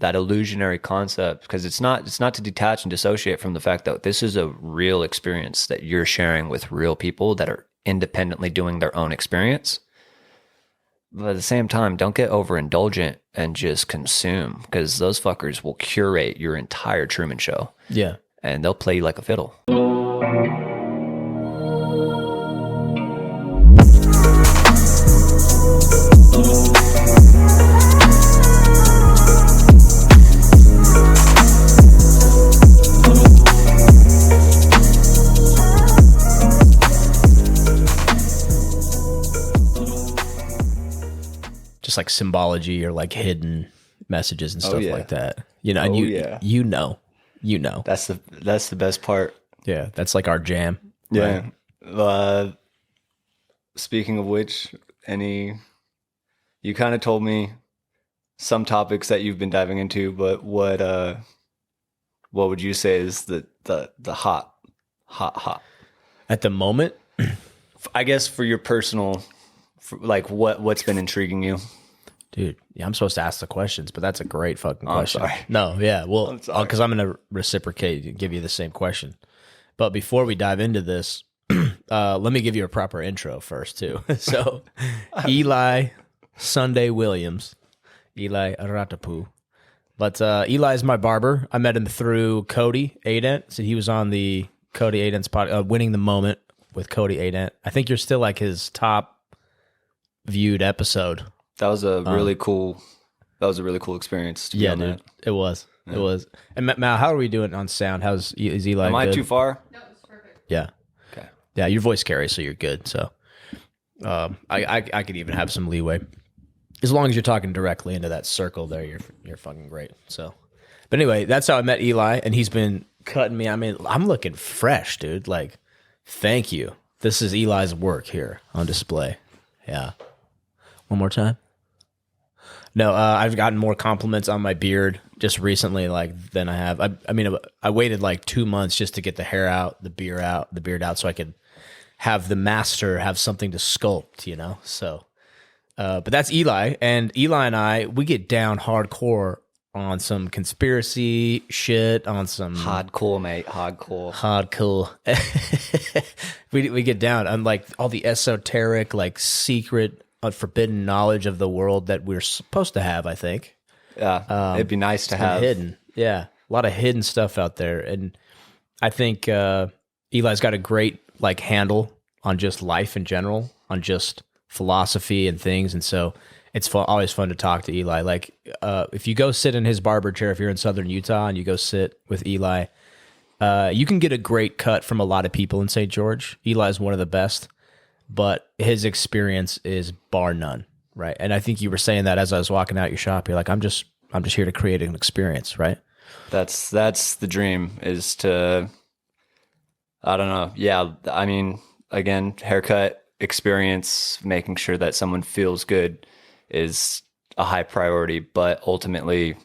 that illusionary concept, because it's not to detach and dissociate from the fact that this is a real experience that you're sharing with real people that are independently doing their own experience. But at the same time, don't get overindulgent and just consume, because those fuckers will curate your entire Truman Show. Yeah. And they'll play you like a fiddle. Just like symbology or like hidden messages and stuff like that. You know, and you know. That's the best part. Yeah, that's like our jam. Yeah. Right? Speaking of which, you kind of told me some topics that you've been diving into, but what would you say is the hot at the moment? I guess for your personal, like what's been intriguing you? Dude, yeah, I'm supposed to ask the questions, but that's a great fucking question. I'm sorry. No, yeah, well, because I'm going to reciprocate and give you the same question. But before we dive into this, let me give you a proper intro first, too. So, Eli Sunday Williams, Eli Ratapu. But Eli's my barber. I met him through Cody Adent. So he was on the Cody Adent's podcast, Winning the Moment with Cody Adent. I think you're still like his top viewed episode. That was a really cool experience. To be on dude, that. It was. Yeah. It was. And Mal, how are we doing on sound? Is Eli? Am I good? too far? No, it's perfect. Yeah. Okay. Yeah, your voice carries, so you're good. So, I could even have some leeway as long as you're talking directly into that circle there. You're fucking great. So, but anyway, that's how I met Eli, and he's been cutting me. I mean, I'm looking fresh, dude. Like, thank you. This is Eli's work here on display. Yeah. One more time. No, I've gotten more compliments on my beard just recently, like than I have. I mean, I waited like 2 months just to get the hair out, the beard out, so I could have the master have something to sculpt, you know. So, but that's Eli, and Eli and I, we get down hardcore on some conspiracy shit, on some hardcore, mate, hardcore. we get down on like all the esoteric, like secret, forbidden knowledge of the world that we're supposed to have, I think. Yeah, it'd be nice to have. Hidden. Yeah, a lot of hidden stuff out there. And I think Eli's got a great like handle on just life in general, on just philosophy and things. And so it's always fun to talk to Eli. Like if you go sit in his barber chair, if you're in Southern Utah and you go sit with Eli, you can get a great cut from a lot of people in St. George. Eli's one of the best. But his experience is bar none, right? And I think you were saying that as I was walking out your shop. You're like, I'm just here to create an experience, right? That's the dream, is to, I don't know. Yeah, I mean, again, haircut, experience, making sure that someone feels good is a high priority. But ultimately,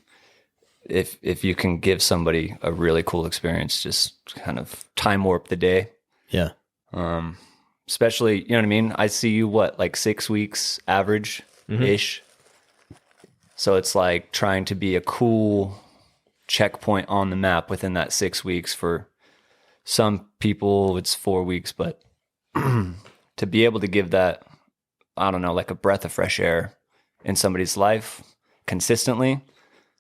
if you can give somebody a really cool experience, just kind of time warp the day. Yeah. Especially, you know what I mean? I see you, like 6 weeks average-ish? Mm-hmm. So it's like trying to be a cool checkpoint on the map within that 6 weeks. For some people, it's 4 weeks. But to be able to give that, I don't know, like a breath of fresh air in somebody's life consistently,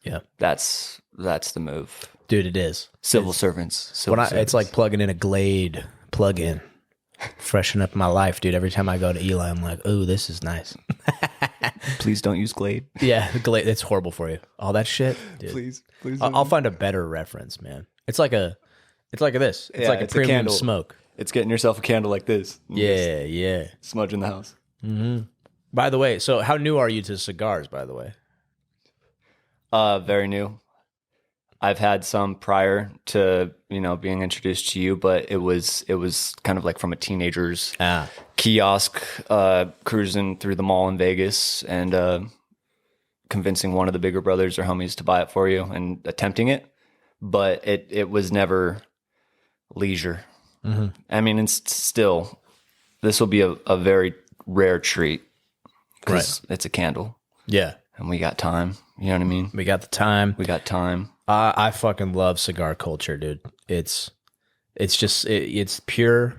yeah, that's the move. Dude, it is. Civil servants. It's like plugging in a Glade plug-in. Freshen up my life, dude. Every time I go to Eli, I'm like, oh, this is nice. Please don't use Glade. Yeah, Glade, it's horrible for you. All that shit, dude. Please. I'll find a better reference, man. It's like this. It's like a premium candle. smoke. It's getting yourself a candle like this. Yeah. Smudge in the house. Mm-hmm. By the way, so how new are you to cigars, by the way? Very new. I've had some prior to, being introduced to you, but it was kind of like from a teenager's kiosk, cruising through the mall in Vegas and convincing one of the bigger brothers or homies to buy it for you and attempting it. But it was never leisure. Mm-hmm. I mean, it's still, this will be a very rare treat because it's a candle. Yeah. And we got time. You know what I mean? We got the time. We got time. I fucking love cigar culture, dude. It's just it's pure,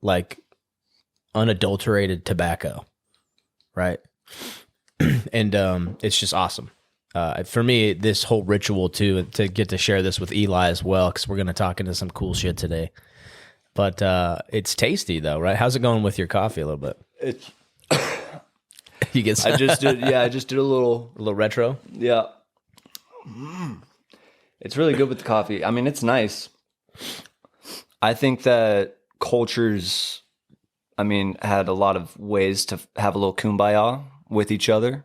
like, unadulterated tobacco, right? And it's just awesome. For me, this whole ritual too, to get to share this with Eli as well, because we're gonna talk into some cool shit today. But it's tasty though, right? How's it going with your coffee a little bit? It's You get some, I just did a little retro. yeah. It's really good with the coffee. I mean, it's nice. I think that cultures, I mean, had a lot of ways to have a little kumbaya with each other.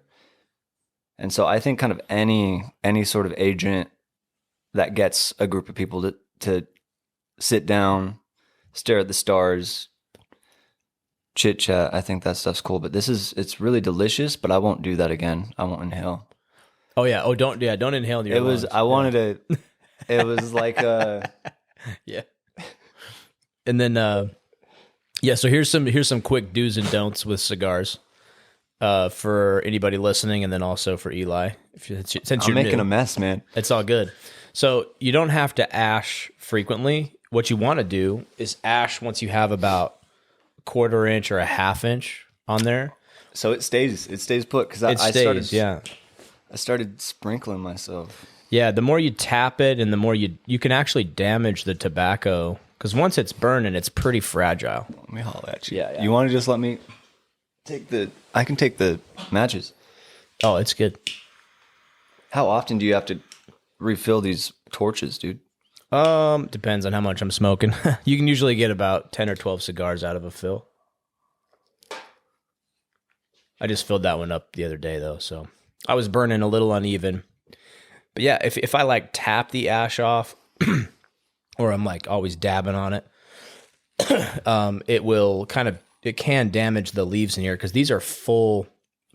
And so I think kind of any sort of agent that gets a group of people to sit down, stare at the stars, chit chat, I think that stuff's cool. But it's really delicious, but I won't do that again. I won't inhale. Oh yeah. Oh, don't inhale in your lungs. I wanted to, it was like yeah. And then so here's some quick do's and don'ts with cigars. For anybody listening, and then also for Eli, since you're making new, a mess, man. it's all good. So you don't have to ash frequently. What you want to do is ash once you have about a 1/4 inch or a 1/2 inch on there. So it stays put because I started sprinkling myself. Yeah, the more you tap it, and the more you can actually damage the tobacco, because once it's burning, it's pretty fragile. Let me holler at you. Yeah. You want to just let me I can take the matches. Oh, it's good. How often do you have to refill these torches, dude? Depends on how much I'm smoking. You can usually get about 10 or 12 cigars out of a fill. I just filled that one up the other day though, so I was burning a little uneven. But yeah, if I like tap the ash off, or I'm like always dabbing on it, it can damage the leaves in here, because these are full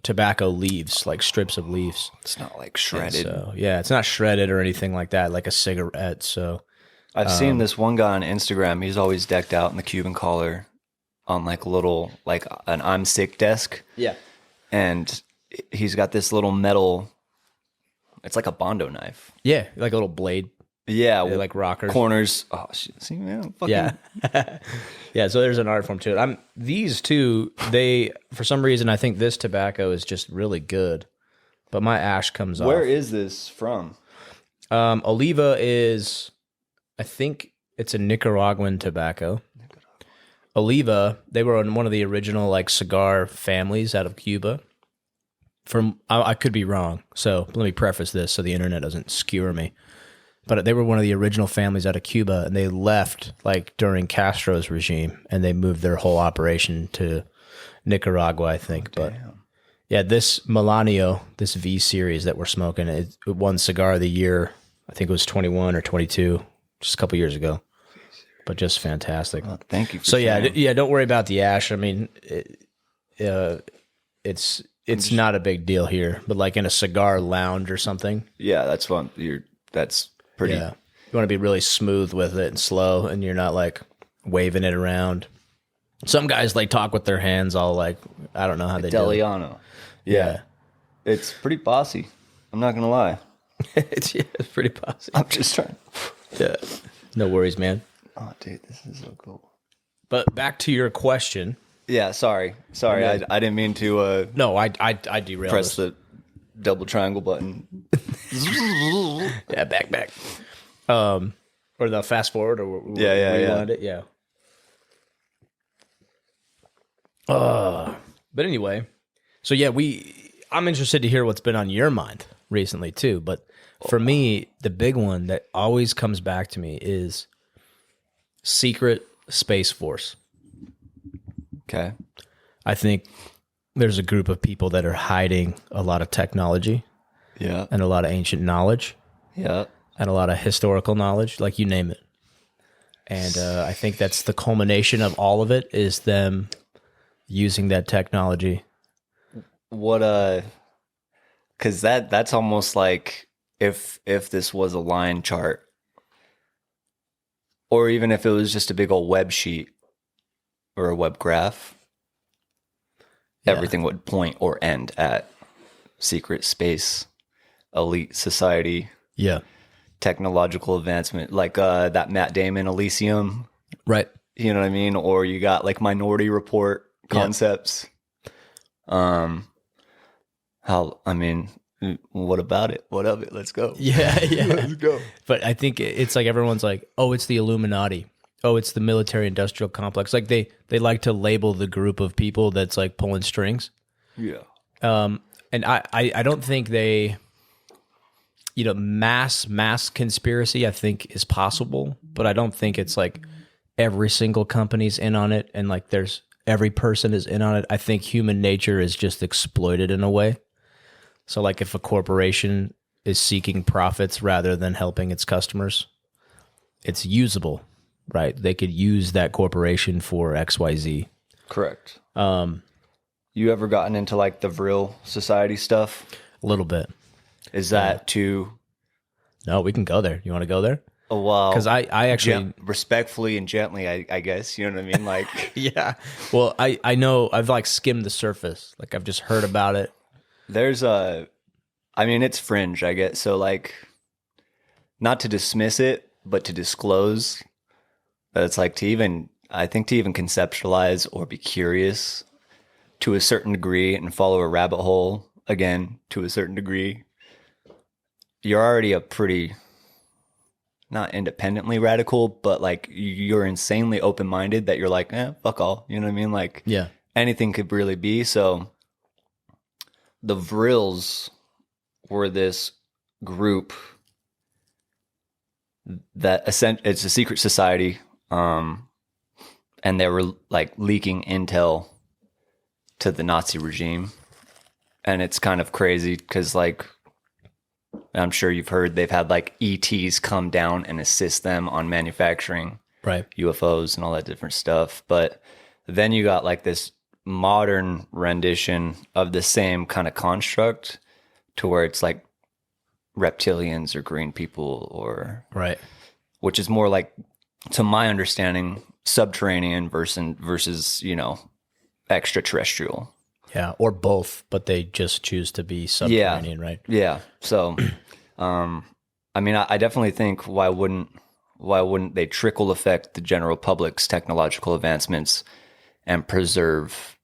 tobacco leaves, like strips of leaves. It's not like shredded. So, yeah, it's not shredded or anything like that, like a cigarette. So I've seen this one guy on Instagram. He's always decked out in the Cuban collar on like a little, like an I'm sick desk. yeah, And he's got this little metal, it's like a Bondo knife. yeah, like a little blade. Yeah. They're like rockers. Corners. Oh, shit. See, man. Fucking. Yeah. Yeah, so there's an art form to it. These two, they, for some reason, I think this tobacco is just really good, but my ash comes off. Where is this from? Oliva is, I think it's a Nicaraguan tobacco. Oliva, they were in one of the original like cigar families out of Cuba. I could be wrong, so let me preface this so the internet doesn't skewer me. But they were one of the original families out of Cuba, and they left like during Castro's regime, and they moved their whole operation to Nicaragua, I think. But yeah, this Milanio, this V series that we're smoking, it won Cigar of the Year. I think it was 21 or 22, just a couple years ago. But just fantastic. Oh, thank you. So yeah, don't worry about the ash. I mean, it's not a big deal here. But like in a cigar lounge or something, yeah, that's fun. That's pretty. Yeah, you want to be really smooth with it and slow, and you're not like waving it around. Some guys like talk with their hands all like, I don't know how they do it. Italiano. Yeah. It's pretty bossy. I'm not gonna lie. it's pretty bossy. I'm just trying. Yeah, no worries, man. Oh, dude, this is so cool. But back to your question. Yeah, sorry. Okay. I didn't mean to. No, I derailed. Press the double triangle button. Yeah, back. Or the fast forward, or rewind it. Yeah. But anyway, so yeah, I'm interested to hear what's been on your mind recently too. But for me, the big one that always comes back to me is secret Space Force. Okay. I think there's a group of people that are hiding a lot of technology. Yeah. And a lot of ancient knowledge. Yeah. And a lot of historical knowledge, like you name it. And I think that's the culmination of all of it, is them using that technology. What because that's almost like if this was a line chart, or even if it was just a big old web sheet or a web graph, everything would point or end at secret space. elite society, Yeah. technological advancement, like that Matt Damon Elysium, Right. you know what I mean? Or you got like Minority Report concepts. I mean, what about it? What of it? Let's go. Yeah, yeah. Let's go. But I think it's like everyone's like, oh, it's the Illuminati. Oh, it's the military industrial complex. Like they like to label the group of people that's like pulling strings. Yeah. And I don't think they, mass conspiracy I think is possible, but I don't think it's like every single company's in on it and like every person is in on it. I think human nature is just exploited in a way. So like if a corporation is seeking profits rather than helping its customers, it's usable, right? They could use that corporation for XYZ. Correct. You ever gotten into like the Vril Society stuff? A little bit. Is that too? No, we can go there. You want to go there? Oh, wow. Because I actually respectfully and gently, I guess, you know what I mean? Like, yeah. Well, I know I've like skimmed the surface. Like I've just heard about it. It's fringe, I guess. So like, not to dismiss it, but to disclose that it's like to even conceptualize or be curious to a certain degree and follow a rabbit hole again to a certain degree. You're already a pretty, not independently radical, but like you're insanely open-minded that you're like, fuck all. You know what I mean? Like, yeah, anything could really be. So the Vrils were this group that it's a secret society. And they were like leaking intel to the Nazi regime. And it's kind of crazy because like, I'm sure you've heard they've had like ETs come down and assist them on manufacturing UFOs and all that different stuff. But then you got like this modern rendition of the same kind of construct to where it's like reptilians or green people or which is more like, to my understanding, subterranean versus extraterrestrial. Yeah, or both, but they just choose to be subterranean, right? Yeah. So, I definitely think why wouldn't they trickle affect the general public's technological advancements and preserve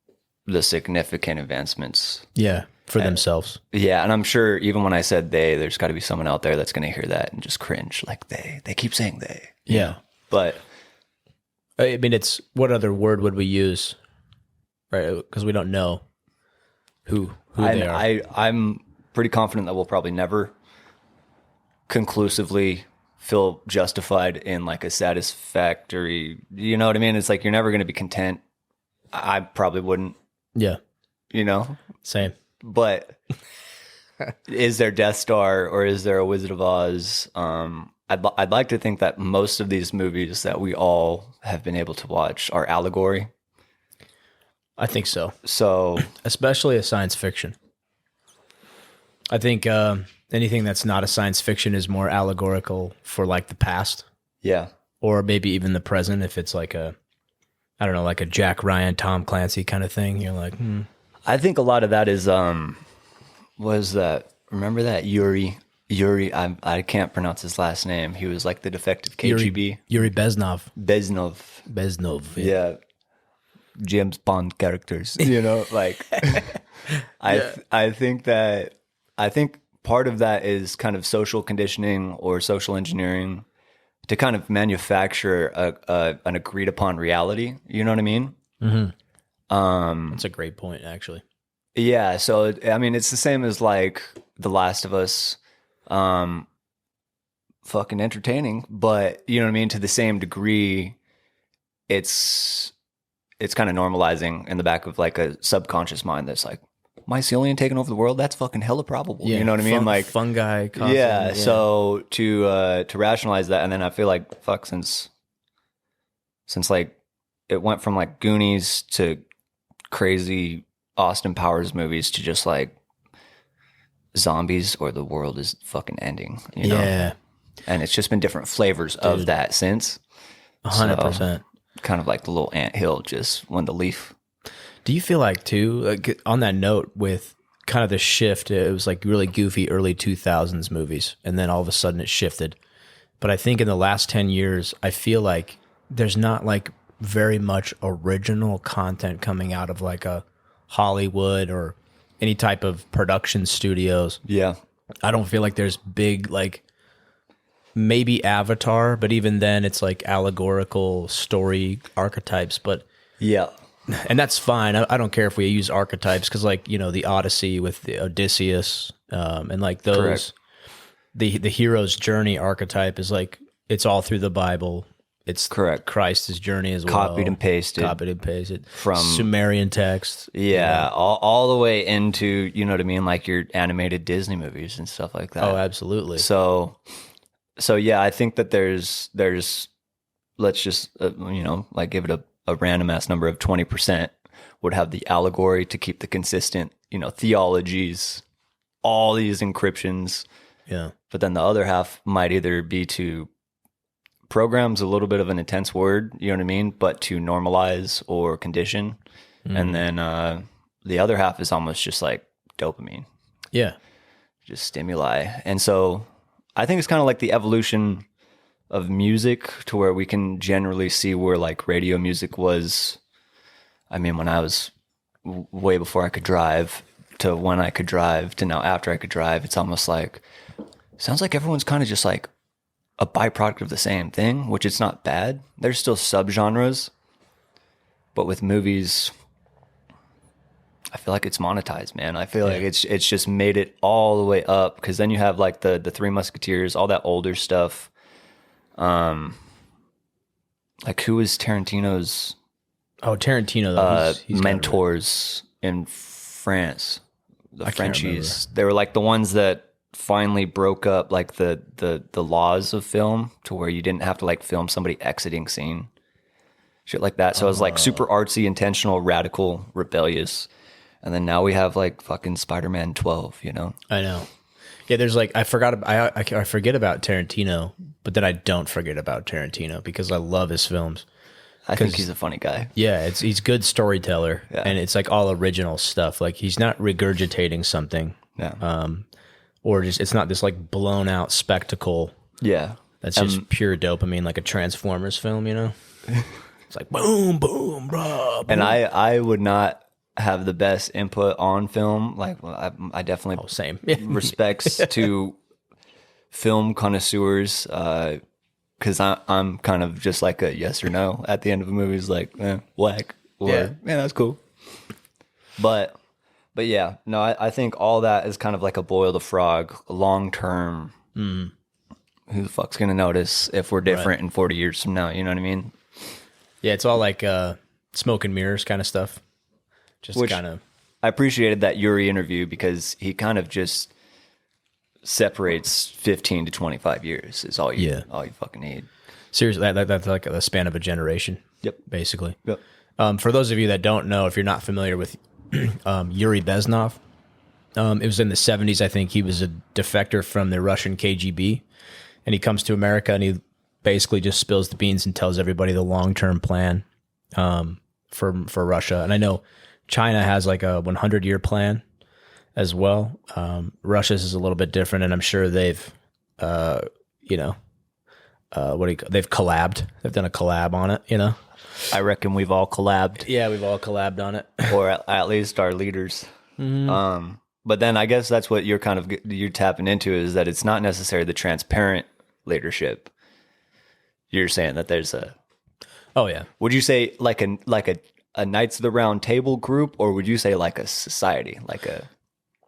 the significant advancements? Yeah, for themselves. Yeah, and I'm sure even when I said they, there's got to be someone out there that's going to hear that and just cringe, like they keep saying they. Yeah. But I mean, it's what other word would we use, right? Because we don't know who they are. I'm pretty confident that we'll probably never conclusively feel justified in like a satisfactory, you know what I mean? It's like you're never going to be content. I probably wouldn't. Yeah. Same. But is there Death Star or is there a Wizard of Oz? I'd like to think that most of these movies that we all have been able to watch are allegory. I think so. So, especially a science fiction. I think anything that's not a science fiction is more allegorical for like the past. Yeah. Or maybe even the present if it's like like a Jack Ryan, Tom Clancy kind of thing. You're like, I think a lot of that is remember that Yuri, I can't pronounce his last name. He was like the defective KGB. Yuri Beznov. Beznov. Yeah. James Bond characters, like I think part of that is kind of social conditioning or social engineering to kind of manufacture an agreed upon reality. You know what I mean? Mm-hmm. That's a great point, actually. Yeah. So, it's the same as like The Last of Us, fucking entertaining, but you know what I mean? To the same degree, it's kind of normalizing in the back of like a subconscious mind that's like, mycelium taking over the world? That's fucking hella probable. Yeah, you know what I mean? Like fungi. Yeah. So to rationalize that, and then I feel like since like it went from like Goonies to crazy Austin Powers movies to just like zombies or the world is fucking ending. Yeah. And it's just been different flavors of that since. 100%. Kind of like the little anthill just when the leaf. Do you feel like too, like on that note with kind of the shift. It was like really goofy early 2000s movies, and then all of a sudden it shifted. But I think in the last 10 years, I feel like there's not like very much original content coming out of like a Hollywood or any type of production studios. Yeah. I don't feel like there's big, like maybe Avatar, but even then it's like allegorical story archetypes. But yeah. And that's fine. I don't care if we use archetypes because, like, you know, the Odyssey with the Odysseus and like those, correct. The hero's journey archetype is like, it's all through the Bible. It's correct. Christ's journey as well. Copied and pasted from Sumerian text. Yeah, all the way into, you know what I mean, like your animated Disney movies and stuff like that. Oh, absolutely. So yeah, I think that there's let's just you know, like give it a random ass number of 20% would have the allegory to keep the consistent, you know, theologies, all these encryptions. Yeah. But then the other half might either be to program's a little bit of an intense word, you know what I mean, but to normalize or condition. And then the other half is almost just like dopamine. Yeah. Just stimuli. And so I think it's kind of like the evolution of music to where we can generally see where like radio music was. I mean, when I was way before I could drive to when I could drive to now after I could drive, it's almost like, sounds like everyone's kind of just like a byproduct of the same thing, which it's not bad. There's still subgenres, but with movies, I feel like it's monetized, man. I feel like it's just made it all the way up, because then you have like the Three Musketeers, all that older stuff. Like who was Tarantino's? Oh, Tarantino, he's mentors in France, the Frenchies. They were like the ones that finally broke up like the laws of film to where you didn't have to like film somebody exiting scene, shit like that. So it was like super artsy, intentional, radical, rebellious. And then now we have like fucking Spider-Man 12, you know? I know. Yeah, there's like, I forget about Tarantino, but then I don't forget about Tarantino because I love his films. I think he's a funny guy. Yeah, he's good storyteller, and it's like all original stuff. Like he's not regurgitating something. Yeah. Or just, it's not this like blown out spectacle. Yeah. That's just pure dopamine, like a Transformers film, you know? It's like boom, boom, blah, boom. And I would not have the best input on film. Like, well, I definitely same respects to film connoisseurs, because I'm kind of just like a yes or no at the end of a movie. Is like, whack, or yeah, that's cool. But yeah, no, I think all that is kind of like a boil the frog long term. Who the fuck's gonna notice if we're different in 40 years from now? You know what I mean? Yeah, it's all like smoke and mirrors kind of stuff. Just kind of. I appreciated that Yuri interview because he kind of just separates 15 to 25 years is all you fucking need. Seriously, that's like the span of a generation. Yep, basically. Yep. For those of you that don't know, if you're not familiar with Yuri Bezmenov, it was in the 70s. I think he was a defector from the Russian KGB, and he comes to America and he basically just spills the beans and tells everybody the long-term plan for Russia. And I know China has like a 100-year plan as well. Russia's is a little bit different, and I'm sure they've, they've collabed. They've done a collab on it, you know? I reckon we've all collabed. Yeah, we've all collabed on it. Or at least our leaders. Mm-hmm. But then I guess that's what you're tapping into, is that it's not necessarily the transparent leadership. You're saying that there's a... Oh, yeah. Would you say like a Knights of the Round Table group, or would you say like a society, like a...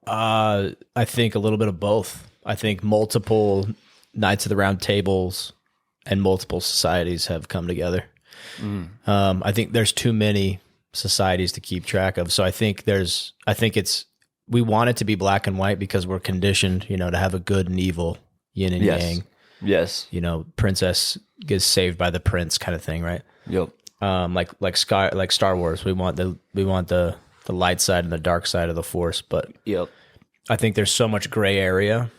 I think a little bit of both. I think multiple Knights of the Round Tables and multiple societies have come together. I think there's too many societies to keep track of. So I think we want it to be black and white because we're conditioned, you know, to have a good and evil, yin and yang. Yes. You know, princess gets saved by the prince kind of thing, right? Yep. Like Star Wars, we want the light side and the dark side of the force, but yep. I think there's so much gray area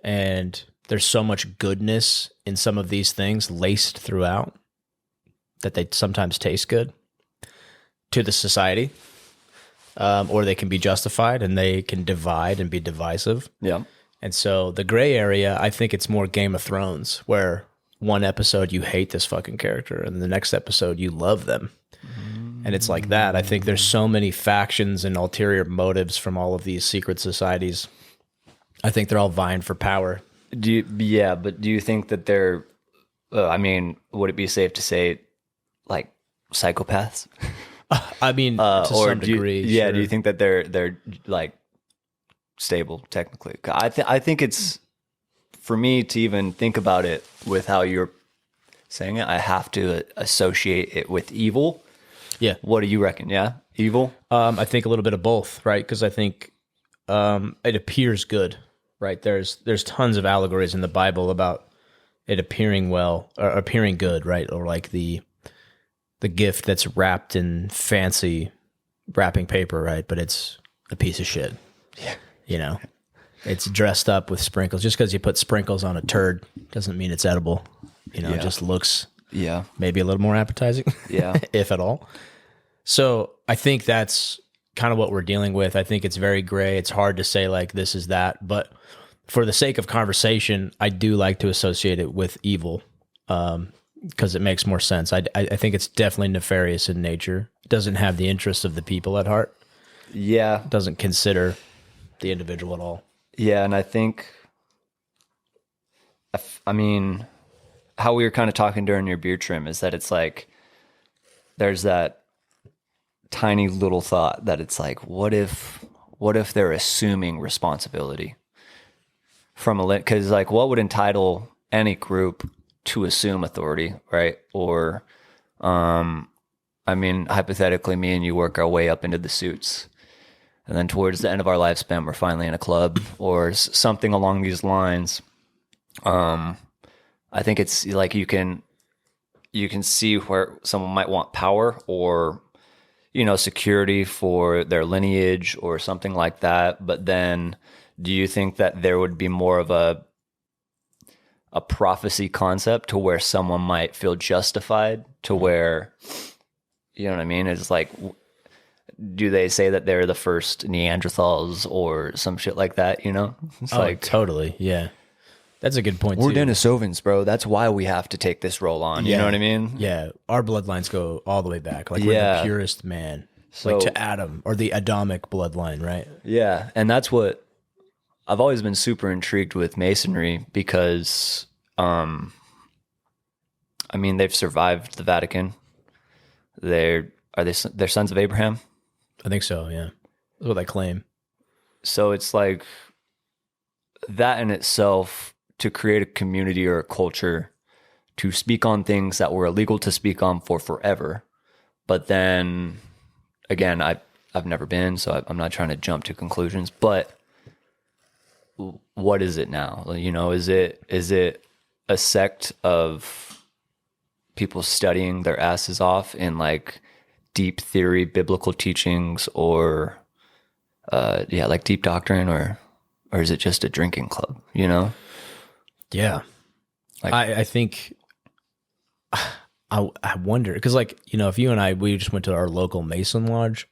and there's so much goodness in some of these things laced throughout that they sometimes taste good to the society. or they can be justified, and they can divide and be divisive. Yeah. And so the gray area, I think it's more Game of Thrones, where one episode you hate this fucking character, and the next episode you love them. And it's like that. I think there's so many factions and ulterior motives from all of these secret societies. I think they're all vying for power. But do you think that they're, would it be safe to say, like, psychopaths? I mean, to some degree. Sure. Do you think that they're like stable technically? I think it's, for me to even think about it with how you're saying it, I have to associate it with evil. Yeah. What do you reckon? Yeah, evil. I think a little bit of both, right? Because I think it appears good, right? There's tons of allegories in the Bible about it appearing well or appearing good, right? Or like the gift that's wrapped in fancy wrapping paper, right? But it's a piece of shit. Yeah. You know, it's dressed up with sprinkles. Just because you put sprinkles on a turd doesn't mean it's edible. You know, It just looks maybe a little more appetizing, if at all. So I think that's kind of what we're dealing with. I think it's very gray. It's hard to say like this is that, but for the sake of conversation, I do like to associate it with evil because it makes more sense. I think it's definitely nefarious in nature. It doesn't have the interests of the people at heart. Yeah. It doesn't consider the individual at all. Yeah, and I think, I mean, how we were kind of talking during your beer trim is that it's like, there's that tiny little thought that it's like, what if they're assuming responsibility from because like what would entitle any group to assume authority, right? Or, hypothetically, me and you work our way up into the suits. And then towards the end of our lifespan, we're finally in a club or something along these lines. I think it's like you can see where someone might want power or, security for their lineage or something like that. But then do you think that there would be more of a prophecy concept to where someone might feel justified to where, you know what I mean? It's like, do they say that they're the first Neanderthals or some shit like that, It's like totally. Yeah. That's a good point, we're too. Denisovans, bro. That's why we have to take this role on. You know what I mean? Yeah. Our bloodlines go all the way back. Like we're the purest man. So, like to Adam or the Adamic bloodline, right? Yeah. And that's what I've always been super intrigued with Masonry because, they've survived the Vatican. They're sons of Abraham? I think so, yeah. That's what they claim. So it's like that in itself, to create a community or a culture to speak on things that were illegal to speak on for forever. But then again, I've never been, so I'm not trying to jump to conclusions, but what is it now? Is it a sect of people studying their asses off in like deep theory, biblical teachings, or like deep doctrine, or is it just a drinking club? Yeah, like, I think I wonder because if you and we just went to our local Mason lodge,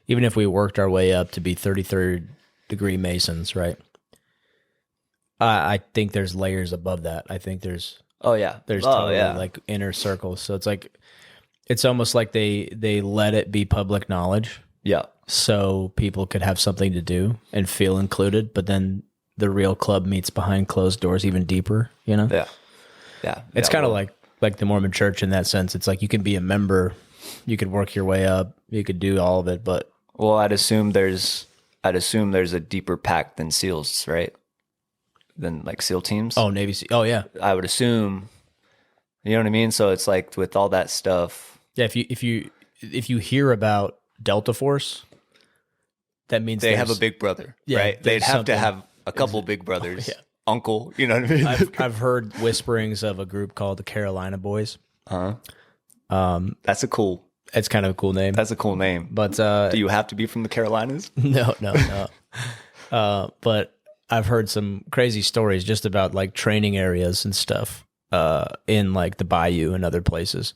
even if we worked our way up to be 33rd degree Masons, right? I think there's layers above that. I think there's like inner circles. So it's like it's almost like they let it be public knowledge. Yeah. So people could have something to do and feel included, but then the real club meets behind closed doors even deeper, Yeah. Yeah. It's kind of like the Mormon church in that sense. It's like you can be a member, you could work your way up, you could do all of it, but I'd assume there's a deeper pact than SEALs, right? Than like SEAL teams. Oh, Navy SEAL. Oh, yeah. I would assume, you know what I mean? So it's like with all that stuff. Yeah, if you hear about Delta Force, that means they have a big brother, right? They'd have to have a couple big brothers, uncle, you know what I mean? I've heard whisperings of a group called the Carolina Boys. That's it's kind of a cool name. That's a cool name. But do you have to be from the Carolinas? No. But I've heard some crazy stories just about like training areas and stuff in like the bayou and other places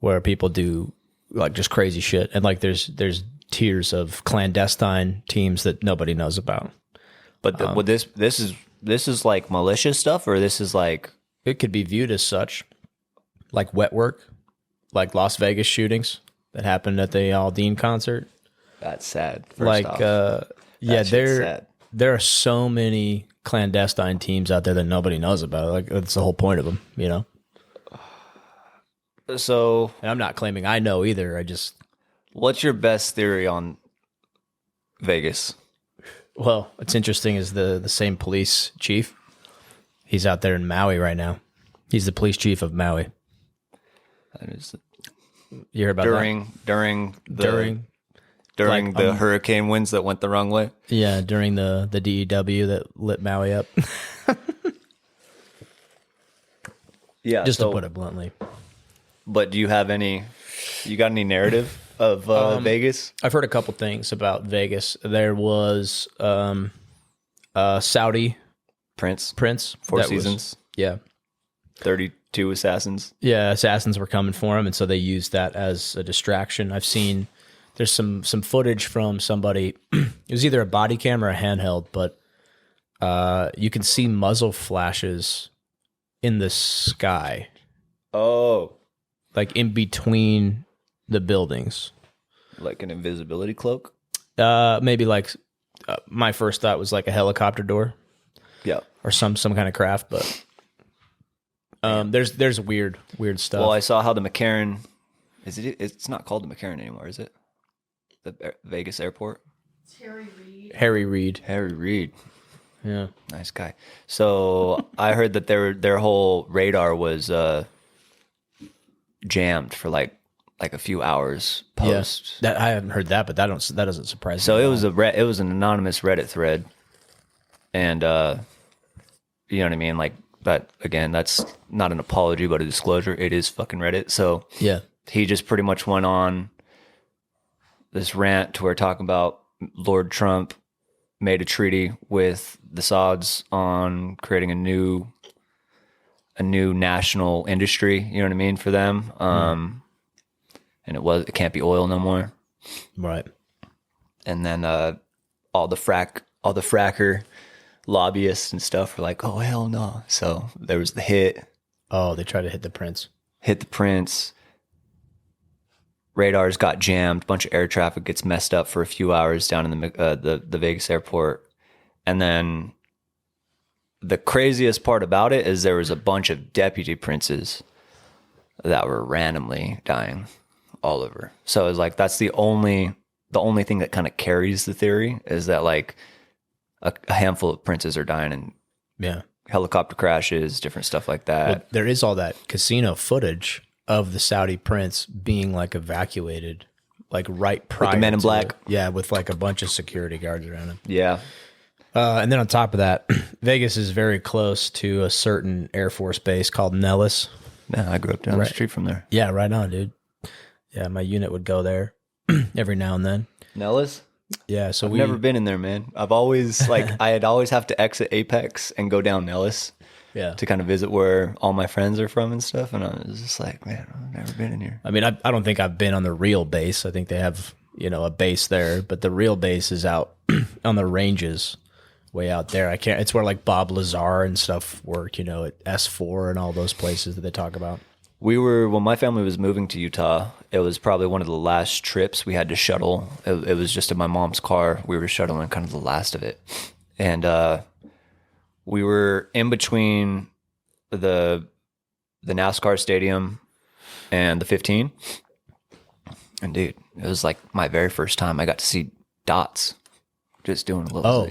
where people do like just crazy shit. And like there's tiers of clandestine teams that nobody knows about. But this is like malicious stuff, or this is like it could be viewed as such, like wet work, like Las Vegas shootings that happened at the Aldean concert. That's sad. Yeah, there are so many clandestine teams out there that nobody knows about. Like that's the whole point of them, you know. So, and I'm not claiming I know either. What's your best theory on Vegas? Well, what's interesting is the same police chief. He's out there in Maui right now. He's the police chief of Maui. You heard about during like, the hurricane winds that went the wrong way? Yeah, during the DEW that lit Maui up. Yeah, just to put it bluntly. But do you got any narrative of Vegas? I've heard a couple things about Vegas. There was Saudi Prince, Four Seasons. Yeah. 32 assassins. Yeah, assassins were coming for him, and so they used that as a distraction. I've seen there's some footage from somebody. It was either a body cam or a handheld, but you can see muzzle flashes in the sky. Oh. Like in between the buildings. Like an invisibility cloak? Maybe like my first thought was like a helicopter door. Yeah. Or some kind of craft, but there's weird stuff. Well, I saw how the McCarran it's not called the McCarran anymore, is it? The Vegas airport? It's Harry Reid. Harry Reid. Yeah. Nice guy. So I heard that their whole radar was jammed for like a few hours post. Yeah. That I haven't heard that, but that doesn't surprise me. So it was an anonymous Reddit thread, and you know what I mean. Like, but again, that's not an apology, but a disclosure. It is fucking Reddit. So yeah, he just pretty much went on this rant to where talking about Lord Trump made a treaty with the Sauds on creating a new national industry, you know what I mean, for them. And it can't be oil no more. Right. And then all the fracker lobbyists and stuff were like, oh hell no. So there was the hit. Oh, they tried to hit the prince. Radars got jammed. Bunch of air traffic gets messed up for a few hours down in the Vegas airport. And then the craziest part about it is there was a bunch of deputy princes that were randomly dying all over. So it's like that's the only thing that kind of carries the theory is that like a handful of princes are dying in helicopter crashes, different stuff like that. Well, there is all that casino footage of the Saudi prince being like evacuated, like right prior with the Men in Black. With like a bunch of security guards around him. Yeah. And then on top of that, Vegas is very close to a certain Air Force base called Nellis. Yeah, I grew up down the street from there. Yeah, right on, dude. Yeah, my unit would go there every now and then. Nellis? Yeah, so I've never been in there, man. I've always I'd always have to exit Apex and go down Nellis. Yeah. To kind of visit where all my friends are from and stuff. And I was just like, man, I've never been in here. I mean, I don't think I've been on the real base. I think they have, a base there, but the real base is out on the ranges way out there. It's where like Bob Lazar and stuff work, at S4 and all those places that they talk about. When my family was moving to Utah, it was probably one of the last trips we had to shuttle. It was just in my mom's car. We were shuttling kind of the last of it. And, we were in between the NASCAR stadium and the 15. And dude, it was like my very first time I got to see dots just doing a little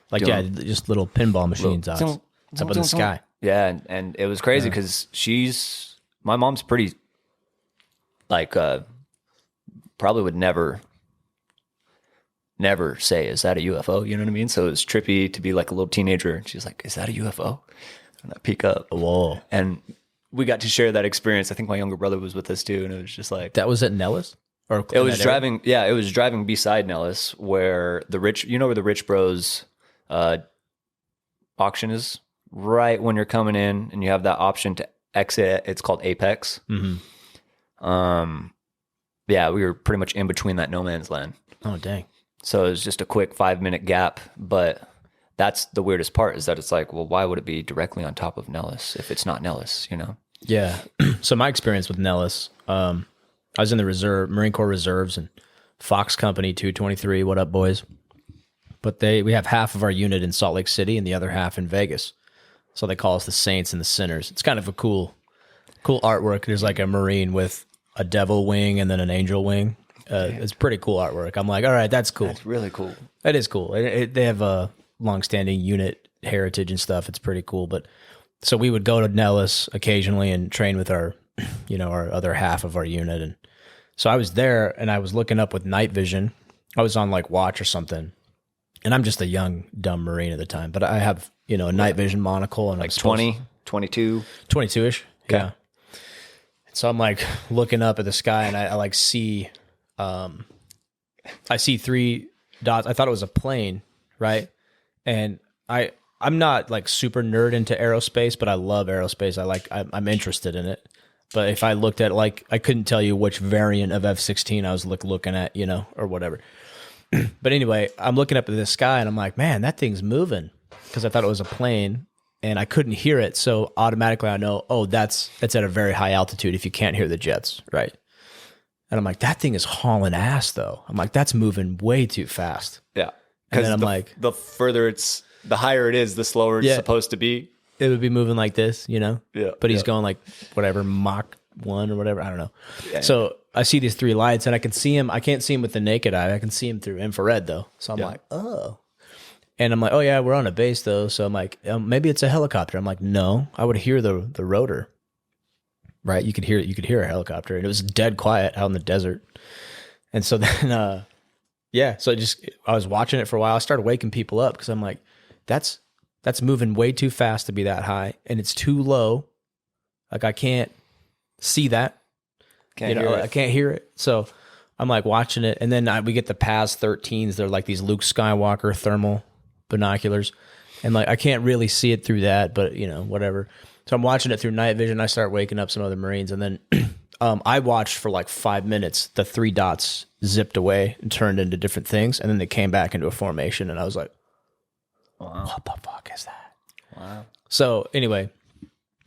just little pinball machine dots up in the sky. Yeah, and it was crazy because my mom's pretty probably would never say, is that a UFO? You know what I mean? So it was trippy to be like a little teenager. She's like, is that a UFO? And I peek up. Whoa. And we got to share that experience. I think my younger brother was with us too. And it was just like. That was at Nellis? Or it was driving. Yeah, it was driving beside Nellis where where the Rich Bros auction is, right when you're coming in and you have that option to exit. It's called Apex. Mm-hmm. Yeah, we were pretty much in between that no man's land. Oh, dang. So it was just a quick 5-minute gap. But that's the weirdest part, is that it's like, well, why would it be directly on top of Nellis if it's not Nellis, you know? Yeah. So my experience with Nellis, I was in the Marine Corps Reserves and Fox Company 223. What up, boys? But we have half of our unit in Salt Lake City and the other half in Vegas. So they call us the Saints and the Sinners. It's kind of a cool artwork. There's like a Marine with a devil wing and then an angel wing. It's pretty cool artwork. I'm like, all right, that's cool. That's really cool. That is cool. They have a longstanding unit heritage and stuff. It's pretty cool. But so we would go to Nellis occasionally and train with our other half of our unit. And so I was there and I was looking up with night vision. I was on like watch or something. And I'm just a young, dumb Marine at the time. But I have, a night vision monocle. And like 20, 22? 22-ish. Okay. Yeah. So I'm like looking up at the sky and I like see, I see 3 dots. I thought it was a plane, right? And I'm not like super nerd into aerospace, but I love aerospace. I'm interested in it. But if I looked at I couldn't tell you which variant of F-16 I was looking at, or whatever. But anyway, I'm looking up at the sky and I'm like, man, that thing's moving, because I thought it was a plane and I couldn't hear it. So automatically I know, that's at a very high altitude if you can't hear the jets, right? And I'm like, that thing is hauling ass though. I'm like, that's moving way too fast. Yeah. And then the further the higher it is, the slower it's supposed to be. It would be moving like this, Yeah. But he's going like whatever, Mach 1 or whatever. I don't know. Yeah. So I see these 3 lights and I can see him. I can't see him with the naked eye. I can see him through infrared though. So I'm like, oh. And I'm like, oh yeah, we're on a base though. So I'm like, maybe it's a helicopter. I'm like, no, I would hear the rotor. Right? You could hear a helicopter, and it was dead quiet out in the desert. And so then, so I was watching it for a while. I started waking people up because I'm like, that's moving way too fast to be that high, and it's too low. Like I can't see that. I can't hear it. So I'm like watching it, and then we get the PAS 13s. They're like these Luke Skywalker thermal binoculars, and like I can't really see it through that, but whatever. So I'm watching it through night vision. I start waking up some other Marines, and then I watched for like 5 minutes. The 3 dots zipped away and turned into different things, and then they came back into a formation, and I was like, wow. What the fuck is that? Wow. So anyway,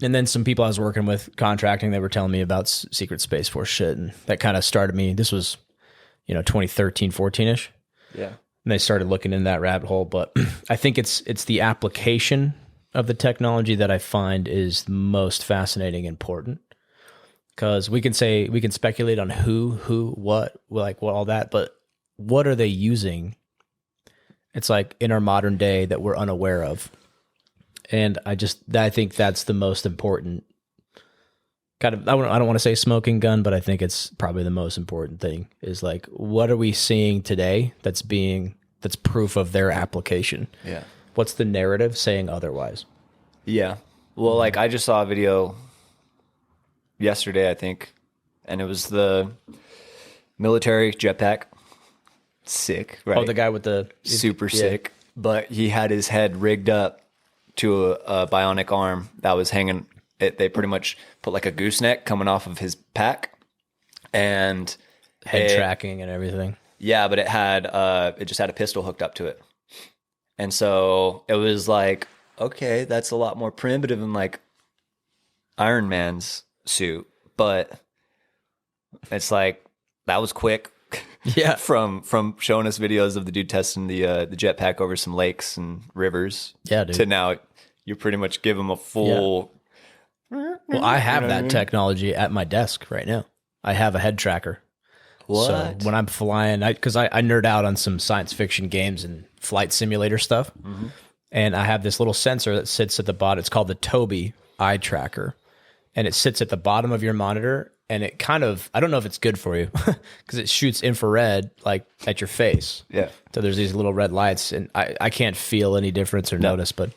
and then some people I was working with contracting, they were telling me about secret Space Force shit, and that kind of started me. This was, 2013, 14-ish. Yeah. And they started looking into that rabbit hole, but I think it's the application of the technology that I find is most fascinating and important. Because we can speculate on who, what, all that, but what are they using? It's like in our modern day that we're unaware of. And I think that's the most important kind of, I don't want to say smoking gun, but I think it's probably the most important thing is like, what are we seeing today that's proof of their application? Yeah. What's the narrative saying otherwise? Yeah. Well, like I just saw a video yesterday, I think, and it was the military jetpack. Sick, right? Oh, the guy with the super sick. But he had his head rigged up to a bionic arm that was hanging. They pretty much put like a gooseneck coming off of his pack, and head tracking and everything. Yeah, but it just had a pistol hooked up to it, and so it was like, okay, that's a lot more primitive than like Iron Man's suit, but it's like that was quick. Yeah, from showing us videos of the dude testing the jetpack over some lakes and rivers. Yeah, dude. To now, you pretty much give him a full. Yeah. Well, I have that technology at my desk right now. I have a head tracker. What? So when I'm flying, because I nerd out on some science fiction games and flight simulator stuff, and I have this little sensor that sits at the bottom. It's called the Tobii eye tracker, and it sits at the bottom of your monitor. And it kind of, I don't know if it's good for you because it shoots infrared like at your face. Yeah. So there's these little red lights and I can't feel any difference or notice, but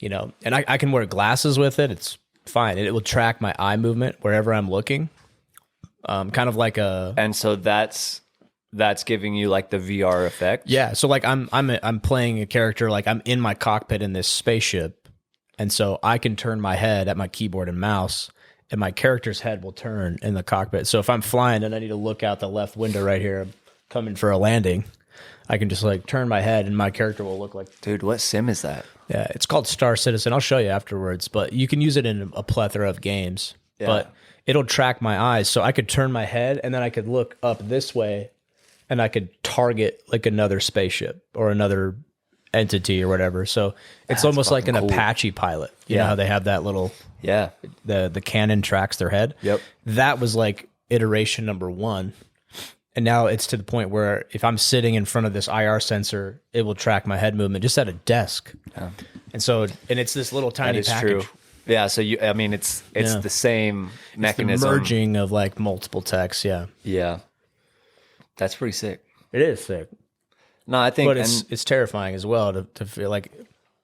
and I can wear glasses with it. It's fine. And it will track my eye movement wherever I'm looking. Kind of like and so that's giving you like the VR effect. Yeah. So like I'm playing a character, like I'm in my cockpit in this spaceship. And so I can turn my head at my keyboard and mouse and my character's head will turn in the cockpit. So if I'm flying and I need to look out the left window right here, I'm coming for a landing, I can just like turn my head and my character will look like... Dude, what sim is that? Yeah, it's called Star Citizen. I'll show you afterwards, but you can use it in a plethora of games. Yeah. But it'll track my eyes, so I could turn my head and then I could look up this way and I could target like another spaceship or another entity or whatever. So it's almost like an Apache pilot. You know how they have that little... Yeah. The cannon tracks their head. Yep. That was like iteration number 1. And now it's to the point where if I'm sitting in front of this IR sensor, it will track my head movement just at a desk. Yeah. And it's this little tiny package. True. Yeah, so it's the same mechanism. It's the merging of like multiple techs, yeah. Yeah. That's pretty sick. It is sick. No, I think... But it's terrifying as well to feel like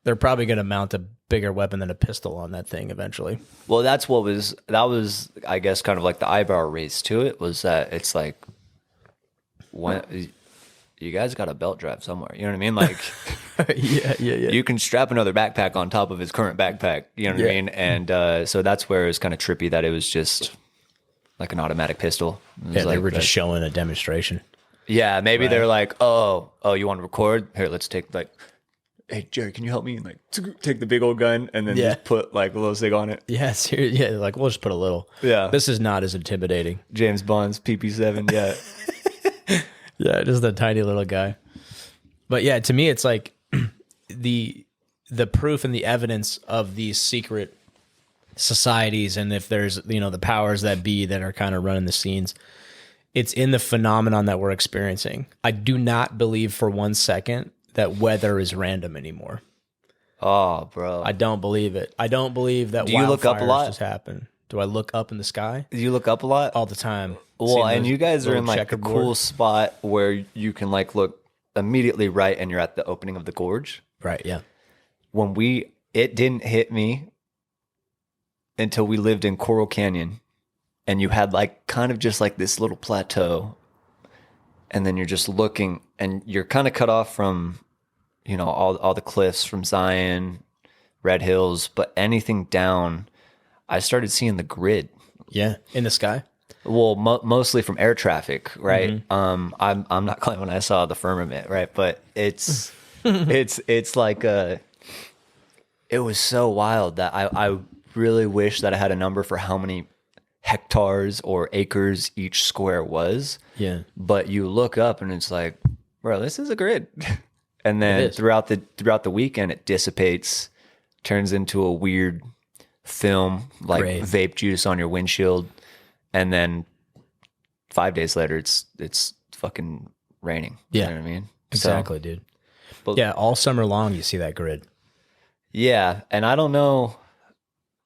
they're probably going to mount a bigger weapon than a pistol on that thing eventually. Well, that was, I guess, kind of like the eyebrow raise to it, was that it's like, when you guys got a belt drive somewhere, you know what I mean? Like, yeah. You can strap another backpack on top of his current backpack, you know what I mean? And so that's where it was kind of trippy that it was just like an automatic pistol. Yeah, they were just showing a demonstration. Yeah, maybe they're like, oh, you want to record? Here, let's take like, hey, Jerry, can you help me? And like, take the big old gun and then just put like a little sig on it. Yeah, seriously, like we'll just put a little. Yeah. This is not as intimidating. James Bond's PP7, yeah. Yeah, just a tiny little guy. But yeah, to me, it's like the proof and the evidence of these secret societies, and if there's the powers that be that are kind of running the scenes, it's in the phenomenon that we're experiencing. I do not believe for 1 second that weather is random anymore. Oh, bro, I don't believe it. I don't believe that. Do you look up a lot? Just happen. Do I look up in the sky? Do you look up a lot? All the time. Well, and you guys are in like a cool spot where you can like look immediately right and you're at the opening of the gorge. Right, yeah. It didn't hit me until we lived in Coral Canyon and you had like kind of just like this little plateau and then you're just looking and you're kind of cut off from, all the cliffs from Zion, Red Hills, but anything down, I started seeing the grid. Yeah, in the sky. Well, mostly from air traffic, right? Mm-hmm. I'm not claiming when I saw the firmament, right? But it's it's like it was so wild that I really wish that I had a number for how many hectares or acres each square was. Yeah. But you look up and it's like, bro, this is a grid. And then throughout the weekend, it dissipates, turns into a weird film like vape juice on your windshield. And then 5 days later, it's fucking raining. Yeah. You know what I mean? Exactly, dude. But, yeah, all summer long, you see that grid. Yeah, and I don't know.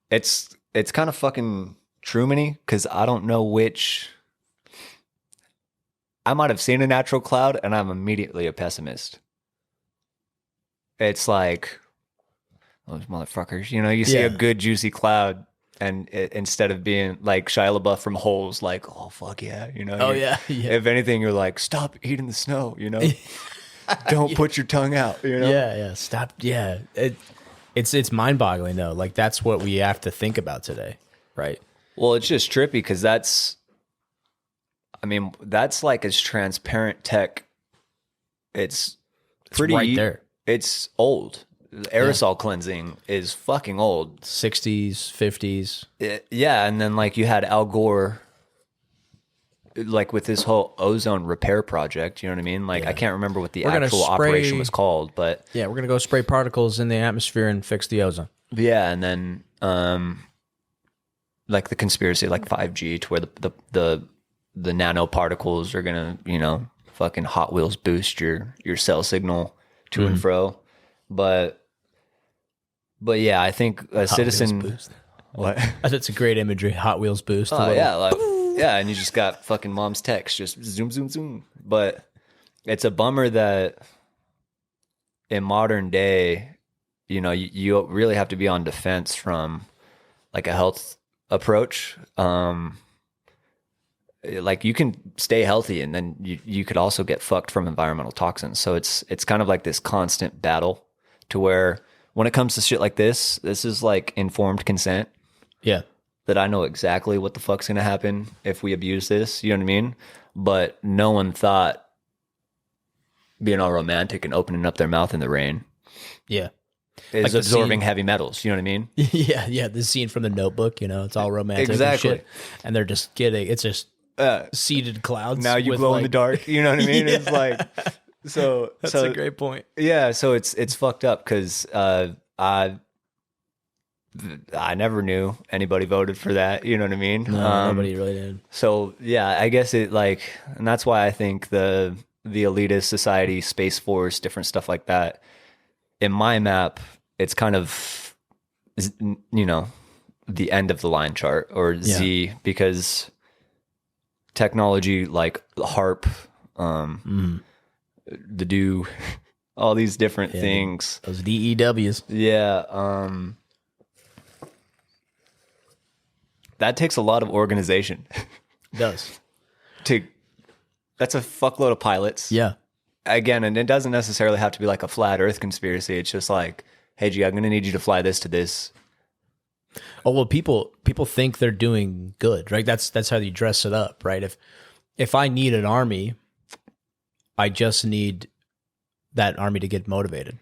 It's kind of fucking Truman-y because I don't know which. I might have seen a natural cloud, and I'm immediately a pessimist. It's like, those motherfuckers. You see a good, juicy cloud. And instead of being like Shia LaBeouf from Holes, like, oh, fuck yeah, Oh, yeah. If anything, you're like, stop eating the snow, Don't put your tongue out, Yeah, stop. Yeah. It's mind-boggling, though. Like, that's what we have to think about today, right? Well, it's just trippy because that's like as transparent tech. It's pretty... right there. It's old. Aerosol cleansing is fucking old. 60s, 50s. Yeah, and then like you had Al Gore like with this whole ozone repair project, you know what I mean? Like I can't remember what the actual operation was called, but yeah, we're going to go spray particles in the atmosphere and fix the ozone. Yeah, and then like the conspiracy like 5G to where the nanoparticles are going to, fucking Hot Wheels boost your cell signal to and fro. But yeah, I think a citizen. What? That's a great imagery. Hot Wheels boost. Oh yeah, and you just got fucking mom's text, just zoom, zoom, zoom. But it's a bummer that in modern day, you really have to be on defense from like a health approach. Like you can stay healthy, and then you could also get fucked from environmental toxins. So it's kind of like this constant battle to where when it comes to shit like this is like informed consent. Yeah. that I know exactly what the fuck's gonna happen if we abuse this. You know what I mean? But no one thought being all romantic and opening up their mouth in the rain. Yeah. Is Like the absorbing scene- heavy metals. You know what I mean? Yeah. The scene from The Notebook, it's all romantic Exactly. and shit. And they're just getting, it's just seeded clouds. Now you with, glow in the dark. You know what I mean? Yeah. It's like, That's a great point. yeah. So it's fucked up because I never knew anybody voted for that. You know what I mean? No, nobody really did. So yeah, I guess it like, and that's why I think the elitist society, Space Force, different stuff like that. In my map, it's kind of, the end of the line chart or Z, because technology like HARP, the do, all these different things. Those DEWs. Yeah. That takes a lot of organization. It does. That's a fuckload of pilots. Yeah. Again, and it doesn't necessarily have to be like a flat earth conspiracy. It's just like, hey, G, I'm going to need you to fly this to this. Oh, well, people think they're doing good, right? That's how you dress it up, right? If I need an army, I just need that army to get motivated.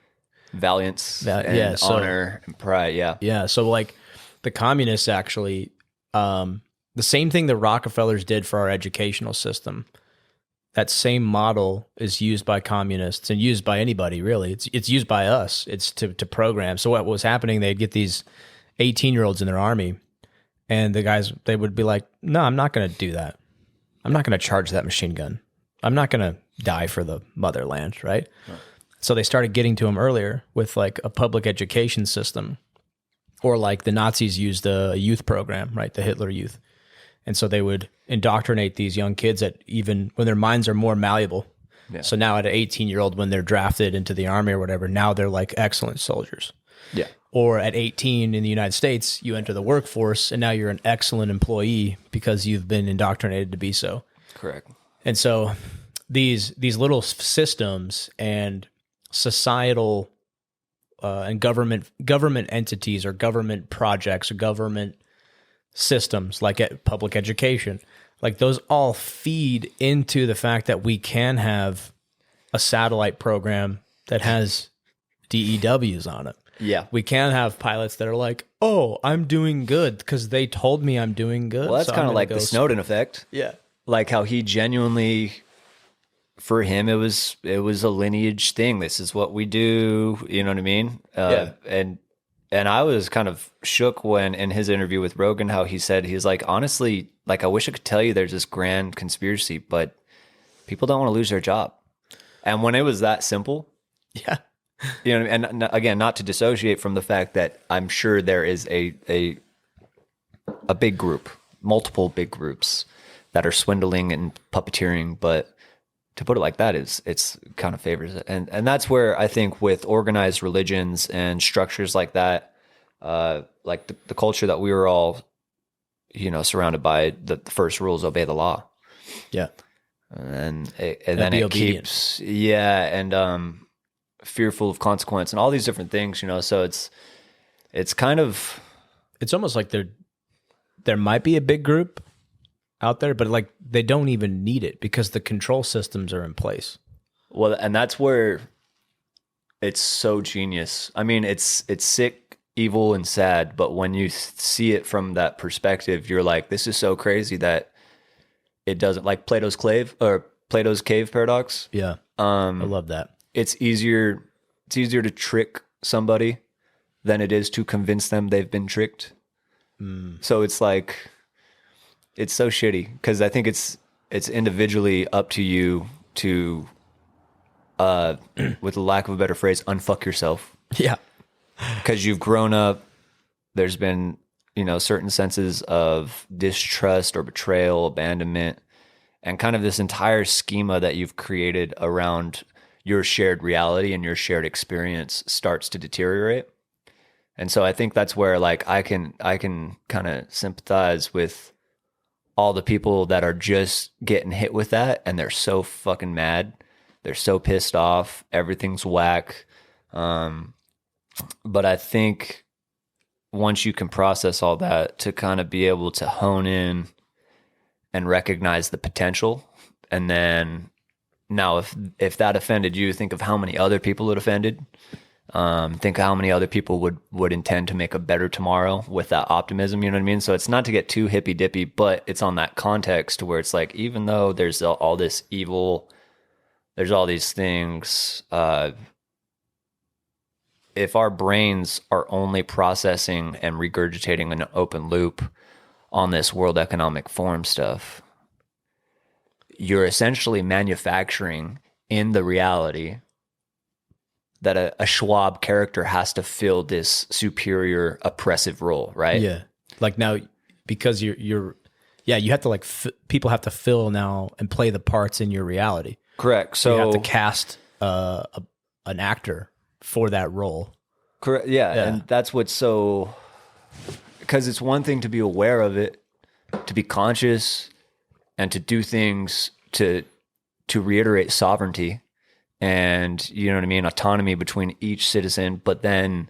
Valiance and honor and pride, yeah. Yeah, so like the communists actually, the same thing the Rockefellers did for our educational system, that same model is used by communists and used by anybody, really. It's used by us. It's to program. So what was happening, they'd get these 18-year-olds in their army, and the guys, they would be like, no, I'm not going to do that. I'm not going to charge that machine gun. I'm not going to die for the motherland, right? Huh. So they started getting to them earlier with like a public education system, or like the Nazis used a youth program, right? The Hitler Youth. And so they would indoctrinate these young kids at even when their minds are more malleable. Yeah. So now at an 18-year-old, when they're drafted into the army or whatever, now they're like excellent soldiers. Yeah. Or at 18 in the United States, you enter the workforce and now you're an excellent employee because you've been indoctrinated to be so. Correct. And so these little systems and societal and government entities or government projects or government systems like public education, like those all feed into the fact that we can have a satellite program that has DEWs on it. Yeah. We can have pilots that are like, oh, I'm doing good because they told me I'm doing good. Well, that's kind of like the Snowden effect. Yeah. Like how he genuinely, for him, it was a lineage thing. This is what we do. You know what I mean? Yeah. And I was kind of shook when in his interview with Rogan, how he said, he's like, honestly, like, I wish I could tell you there's this grand conspiracy, but people don't want to lose their job. And when it was that simple, yeah, you know, and again, not to dissociate from the fact that I'm sure there is a big group, multiple big groups that are swindling and puppeteering, but to put it like that it's kind of favors it. And that's where I think with organized religions and structures like that, like the culture that we were all, surrounded by, the first rule is obey the law. Yeah. And then it obedient. keeps, and fearful of consequence and all these different things, so it's kind of, it's almost like there might be a big group out there, but like they don't even need it because the control systems are in place. Well, and that's where it's so genius. I mean, it's sick, evil, and sad, but when you see it from that perspective, you're like, this is so crazy that it doesn't, like Plato's cave paradox. Yeah. I love that. It's easier to trick somebody than it is to convince them they've been tricked. So it's like, it's so shitty because I think it's individually up to you to, with the lack of a better phrase, unfuck yourself. Yeah. Because you've grown up, there's been, certain senses of distrust or betrayal, abandonment, and kind of this entire schema that you've created around your shared reality and your shared experience starts to deteriorate. And so I think that's where like I can kind of sympathize with all the people that are just getting hit with that and they're so fucking mad. They're so pissed off. Everything's whack. But I think once you can process all that, to kind of be able to hone in and recognize the potential. And then now if that offended you, think of how many other people it offended. Think how many other people would intend to make a better tomorrow with that optimism, you know what I mean? So it's not to get too hippy dippy, but it's on that context where it's like, even though there's all this evil, there's all these things, if our brains are only processing and regurgitating an open loop on this World Economic Forum stuff, you're essentially manufacturing in the reality that a Schwab character has to fill this superior oppressive role, right? Yeah. Like now, because you have to people have to fill now and play the parts in your reality. Correct. So you have to cast an actor for that role. Correct. Yeah. And that's what's so, because it's one thing to be aware of it, to be conscious, and to do things to reiterate sovereignty. And you know what I mean? Autonomy between each citizen, but then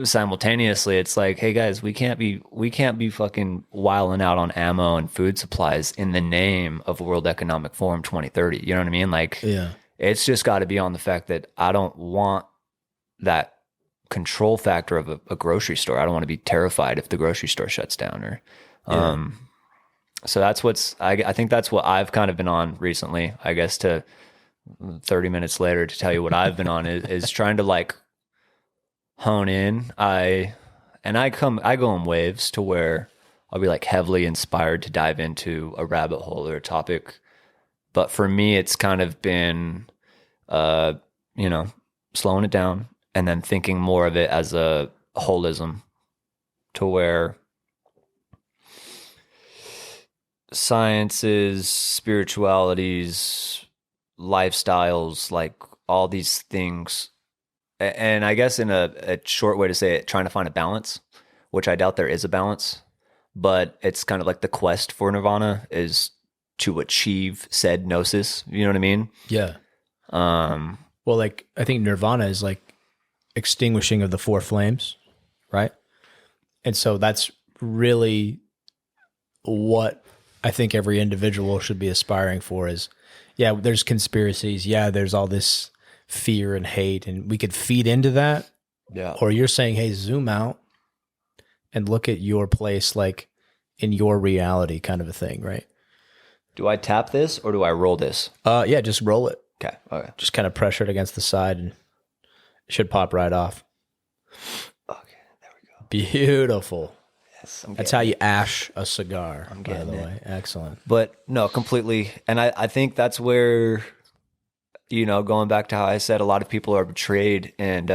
simultaneously it's like, hey guys, we can't be fucking wilding out on ammo and food supplies in the name of World Economic Forum 2030. You know what I mean? Like, yeah, it's just got to be on the fact that I don't want that control factor of a grocery store. I don't want to be terrified if the grocery store shuts down or, so that's I think that's what I've kind of been on recently, I guess, to 30 minutes later to tell you what I've been on is trying to like hone in. I go in waves to where I'll be like heavily inspired to dive into a rabbit hole or a topic. But for me, it's kind of been, slowing it down and then thinking more of it as a holism, to where sciences, spiritualities, lifestyles, like all these things. And I guess in a short way to say it, trying to find a balance, which I doubt there is a balance, but it's kind of like the quest for Nirvana is to achieve said gnosis. You know what I mean? Yeah. Well, like, I think Nirvana is like extinguishing of the four flames, right? And so that's really what I think every individual should be aspiring for is, yeah, there's conspiracies. Yeah, there's all this fear and hate, and we could feed into that. Yeah. Or you're saying, hey, zoom out and look at your place, like in your reality, kind of a thing, right? Do I tap this or do I roll this? Yeah, just roll it. Okay. Just kind of pressure it against the side and it should pop right off. Okay, there we go. Beautiful. Yes, that's how you ash a cigar, I'm by getting the it. way. Excellent. But no, completely. And I think that's where, going back to how I said a lot of people are betrayed and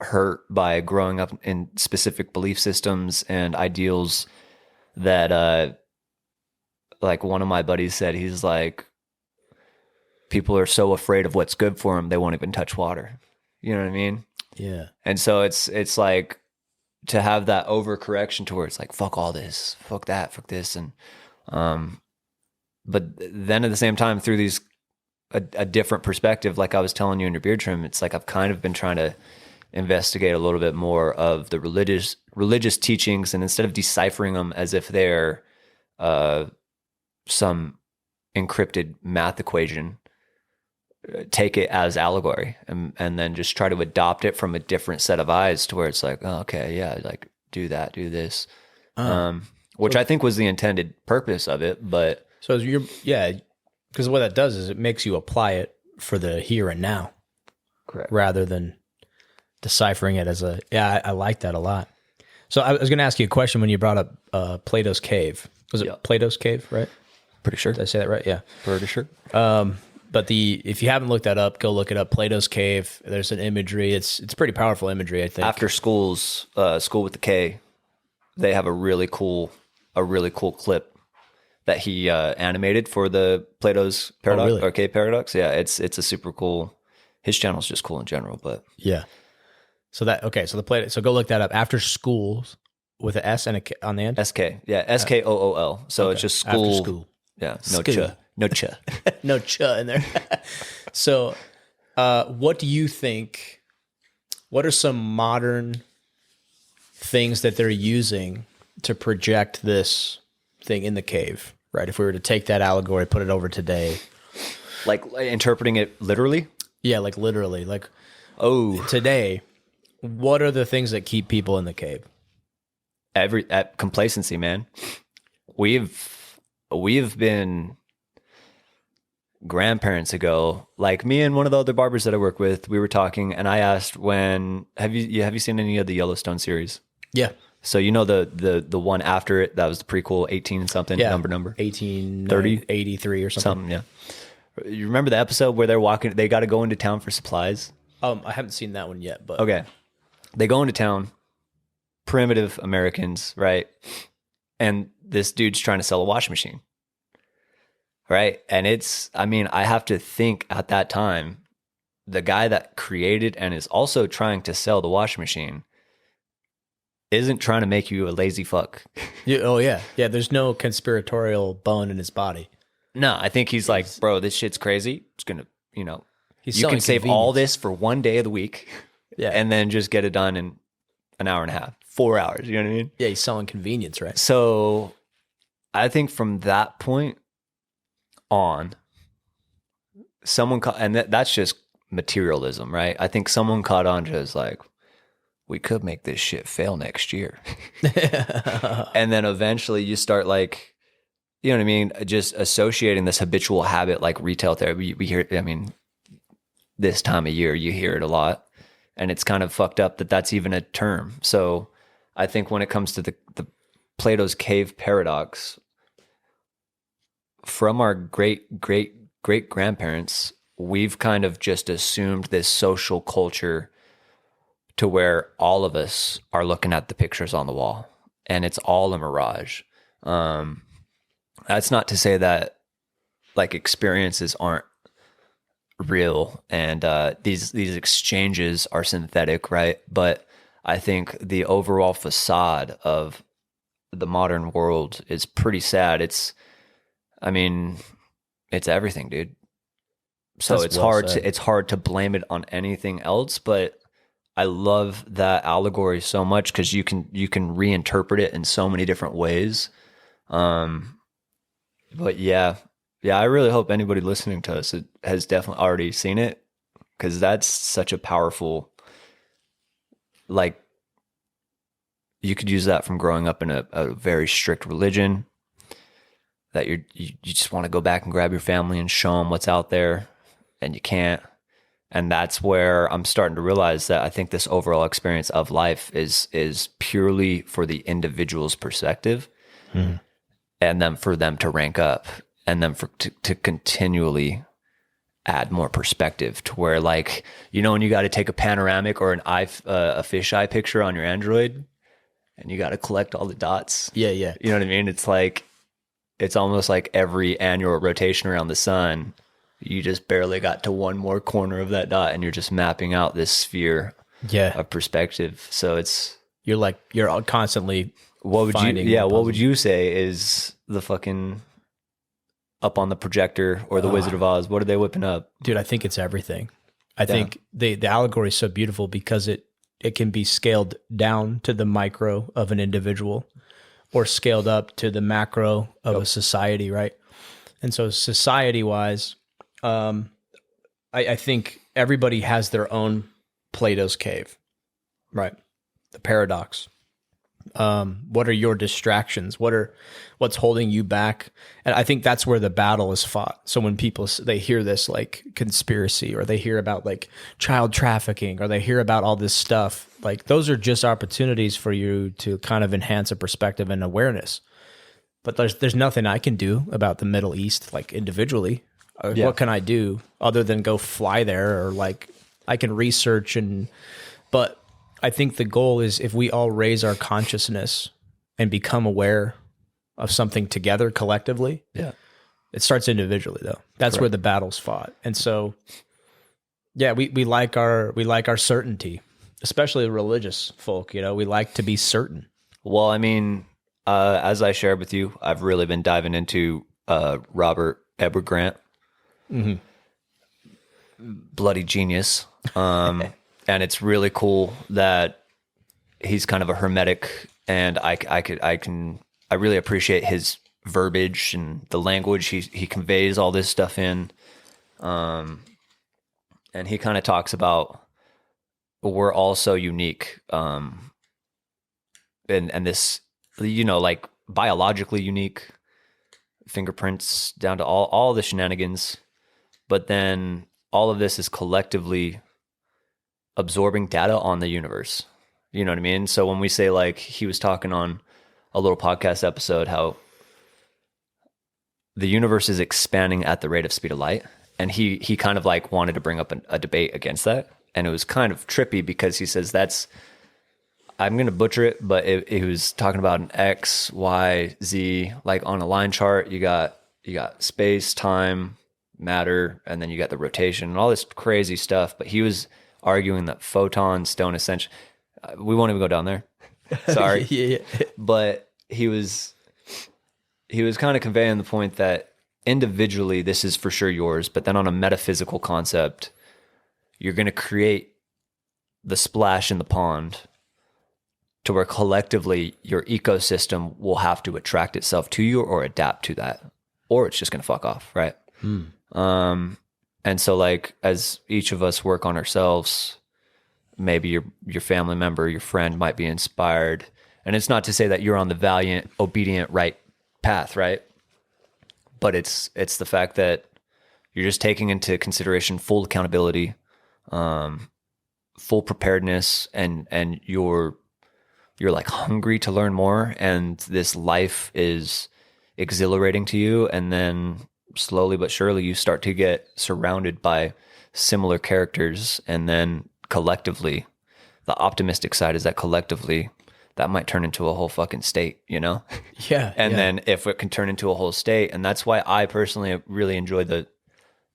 hurt by growing up in specific belief systems and ideals that, like one of my buddies said, he's like, people are so afraid of what's good for them, they won't even touch water. You know what I mean? Yeah. And so it's like to have that overcorrection to where it's like, fuck all this, fuck that, fuck this. And, but then at the same time, through a different perspective, like I was telling you in your beard trim, it's like I've kind of been trying to investigate a little bit more of the religious teachings, and instead of deciphering them as if they're some encrypted math equation, take it as allegory and then just try to adopt it from a different set of eyes to where it's like, oh, okay, yeah, like do that, do this, which I think was the intended purpose of it. But so because what that does is it makes you apply it for the here and now, correct, rather than deciphering it as I like that a lot. So I was going to ask you a question when you brought up Plato's cave. Was it Plato's cave, right? Pretty sure. Did I say that right? Yeah. Pretty sure. But if you haven't looked that up, go look it up. Plato's cave. There's an imagery. It's pretty powerful imagery, I think. After School with the K, they have a really cool clip that he animated for the Plato's paradox, really? or K paradox. Yeah, it's a super cool. His channel's just cool in general, but yeah. So the Plato. So go look that up. After Schools with an S and a K on the end. SK. Yeah, SKOOL. So it's just school. After school. Yeah, no cha. No cha. No cha in there. So, what do you think? What are some modern things that they're using to project this thing in the cave, right? If we were to take that allegory, put it over today. Like interpreting it literally? Yeah, like literally. Like, oh, today, what are the things that keep people in the cave? Complacency, man. We've been grandparents ago, like me and one of the other barbers that I work with, we were talking, and I asked, have you seen any of the Yellowstone series? Yeah. So you know the one after it, that was the prequel, 18 something, Yeah. number 1883 or something. Yeah. You remember the episode where they got to go into town for supplies? I haven't seen that one yet, but okay. They go into town, primitive Americans, right? And this dude's trying to sell a washing machine, right? And I have to think at that time, the guy that created and is also trying to sell the washing machine isn't trying to make you a lazy fuck. Yeah. There's no conspiratorial bone in his body. No, I think he's like, bro, this shit's crazy. It's gonna, you can save all this for one day of the week, and then just get it done in an hour and a half, 4 hours. You know what I mean? Yeah, he's selling convenience, right? So, I think from that point on, that's just materialism, right? I think someone caught on to is like, we could make this shit fail next year, and then eventually you start like, you know what I mean? Just associating this habitual habit, like retail therapy. We hear, this time of year, you hear it a lot, and it's kind of fucked up that that's even a term. So I think when it comes to the Plato's cave paradox, from our great grandparents, we've kind of just assumed this social culture to where all of us are looking at the pictures on the wall, and it's all a mirage. That's not to say that like experiences aren't real and these exchanges are synthetic, right? But I think the overall facade of the modern world is pretty sad. It's everything, dude. So it's hard to blame it on anything else, but I love that allegory so much because you can reinterpret it in so many different ways. But yeah, I really hope anybody listening to us has definitely already seen it, because that's such a powerful, like, you could use that from growing up in a very strict religion, that you just want to go back and grab your family and show them what's out there, and you can't. And that's where I'm starting to realize that I think this overall experience of life is purely for the individual's perspective. Mm-hmm. And then for them to rank up, and then to continually add more perspective to where, like, when you got to take a panoramic or a fisheye picture on your Android, and you got to collect all the dots. Yeah. You know what I mean? It's like, it's almost like every annual rotation around the sun, you just barely got to one more corner of that dot, and you're just mapping out this sphere of perspective. So you're constantly. What would you say is the fucking up on the projector or the Wizard of Oz? What are they whipping up? Dude, I think it's everything. I think the allegory is so beautiful because it can be scaled down to the micro of an individual, or scaled up to the macro of a society, right? And so society-wise, I think everybody has their own Plato's cave, right? The paradox. What are your distractions? What's holding you back? And I think that's where the battle is fought. So when they hear this like conspiracy, or they hear about like child trafficking, or they hear about all this stuff, like those are just opportunities for you to kind of enhance a perspective and awareness. But there's nothing I can do about the Middle East, like individually. What can I do other than go fly there, or like I can research but I think the goal is, if we all raise our consciousness and become aware of something together collectively, it starts individually though. That's where the battle's fought. And so, we like our certainty, especially religious folk, we like to be certain. Well, as I shared with you, I've really been diving into Robert Edward Grant. Mm-hmm. Bloody genius. And it's really cool that he's kind of a hermetic, and I really appreciate his verbiage and the language he conveys all this stuff in. And he kind of talks about we're all so unique. And this, like biologically unique, fingerprints down to all the shenanigans. But then all of this is collectively absorbing data on the universe. You know what I mean? So when we say, like, he was talking on a little podcast episode how the universe is expanding at the rate of speed of light. And he kind of like wanted to bring up a debate against that. And it was kind of trippy because he says I'm going to butcher it, but it was talking about an X, Y, Z, like on a line chart, you got space, time, matter, and then you got the rotation and all this crazy stuff. But he was arguing that photons don't essentially, we won't even go down there. Sorry. Yeah. But he was kind of conveying the point that individually, this is for sure yours, but then on a metaphysical concept, you're going to create the splash in the pond to where collectively your ecosystem will have to attract itself to you or adapt to that, or it's just going to fuck off, right? And so, like, as each of us work on ourselves, maybe your family member, your friend might be inspired. And it's not to say that you're on the valiant, obedient, right path, right? But it's the fact that you're just taking into consideration full accountability, full preparedness, and you're like hungry to learn more, and this life is exhilarating to you, and then slowly but surely you start to get surrounded by similar characters, and then collectively, the optimistic side is that collectively that might turn into a whole fucking state, Yeah. And then if it can turn into a whole state, and that's why I personally really enjoy the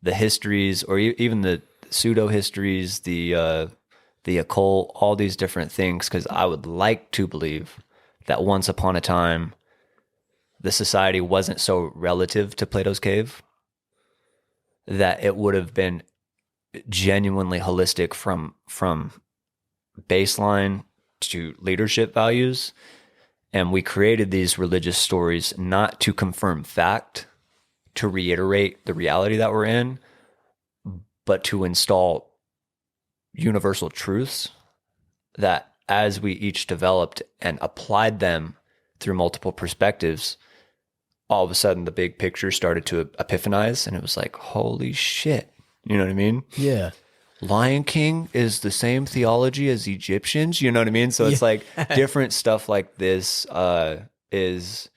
histories, or even the pseudo histories, the occult, all these different things, because I would like to believe that once upon a time, the society wasn't so relative to Plato's cave, that it would have been genuinely holistic from baseline to leadership values. And we created these religious stories not to confirm fact, to reiterate the reality that we're in, but to install universal truths that as we each developed and applied them through multiple perspectives, all of a sudden the big picture started to epiphanize, and it was like, holy shit. You know what I mean? Yeah. Lion King is the same theology as Egyptians. You know what I mean? So it's like different stuff like this is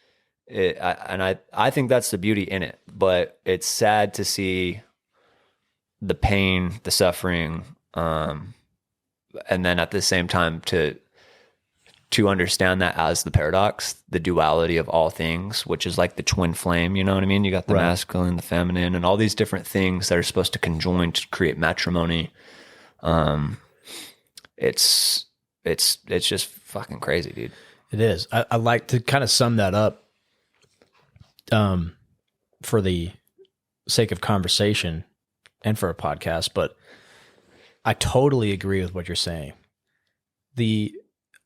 it, I think that's the beauty in it. But it's sad to see the pain, the suffering, and then at the same time to understand that as the paradox, the duality of all things, which is like the twin flame, you know what I mean? You got the masculine, the feminine, and all these different things that are supposed to conjoin to create matrimony. It's just fucking crazy, dude. It is. I like to kind of sum that up, for the sake of conversation and for a podcast, but I totally agree with what you're saying.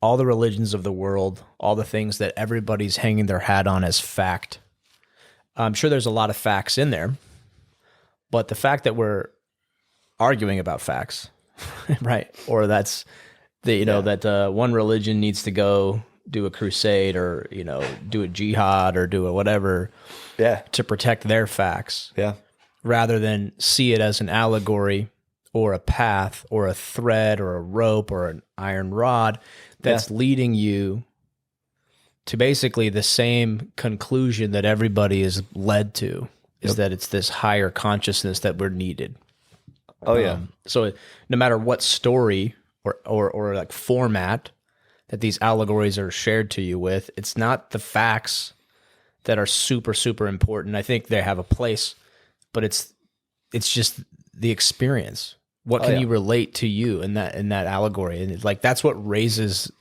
All the religions of the world, all the things that everybody's hanging their hat on as fact. I'm sure there's a lot of facts in there, but the fact that we're arguing about facts, right? Or that's that one religion needs to go do a crusade, or do a jihad, or do a whatever, to protect their facts, rather than see it as an allegory or a path or a thread or a rope or an iron rod that's leading you to basically the same conclusion that everybody is led to, is that it's this higher consciousness that we're needed. So no matter what story or like format that these allegories are shared to you with, it's not the facts that are super, super important. I think they have a place, but it's just the experience. What can you relate to you in that allegory? And that's what raises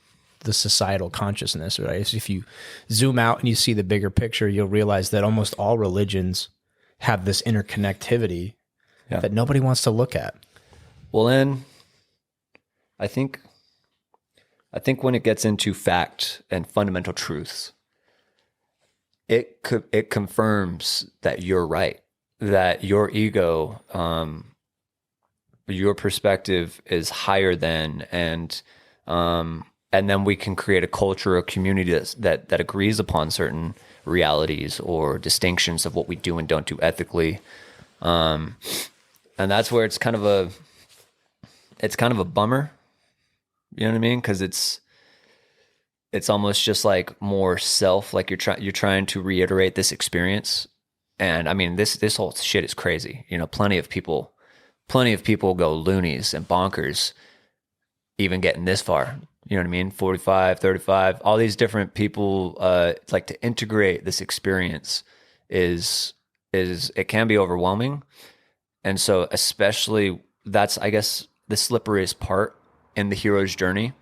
the societal consciousness, right? So if you zoom out and you see the bigger picture, you'll realize that almost all religions have this interconnectivity that nobody wants to look at. Well, then I think I think when it gets into fact and fundamental truths, it confirms that you're right, that your ego, your perspective is higher than, and then we can create a culture, a community that agrees upon certain realities or distinctions of what we do and don't do ethically. And that's where it's kind of a bummer. You know what I mean? Because it's almost just like more self, like you're trying to reiterate this experience. And I mean, this whole shit is crazy. You know, plenty of people go loonies and bonkers even getting this far. You know what I mean? 45, 35, all these different people, like to integrate this experience is it can be overwhelming. And so especially that's, I guess, the slipperiest part in the hero's journey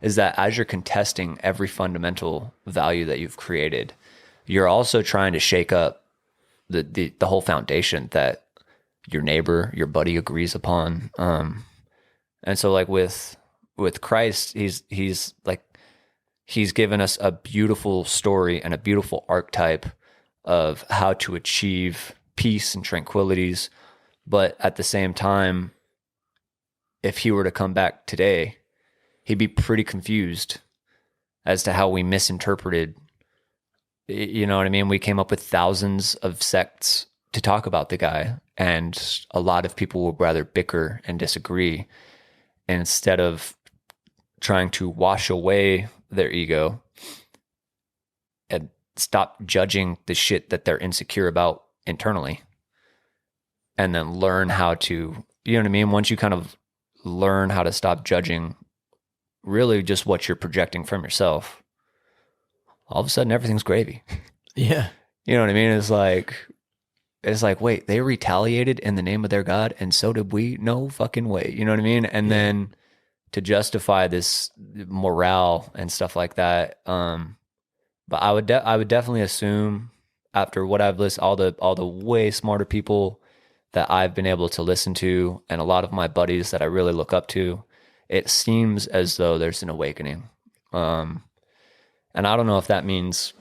is that as you're contesting every fundamental value that you've created, you're also trying to shake up the whole foundation that your neighbor, your buddy agrees upon. And so like with Christ, he's given us a beautiful story and a beautiful archetype of how to achieve peace and tranquilities. But at the same time, if he were to come back today, he'd be pretty confused as to how we misinterpreted. You know what I mean? We came up with thousands of sects to talk about the guy, and a lot of people would rather bicker and disagree instead of trying to wash away their ego and stop judging the shit that they're insecure about internally, and then learn how to, you know what I mean? Once you kind of learn how to stop judging really just what you're projecting from yourself, all of a sudden everything's gravy. Yeah. You know what I mean? It's like, wait, they retaliated in the name of their God, and so did we? No fucking way. You know what I mean? And then to justify this morale and stuff like that. But I would definitely assume, after what I've listened, all the way smarter people that I've been able to listen to, and a lot of my buddies that I really look up to, it seems as though there's an awakening. And I don't know if that means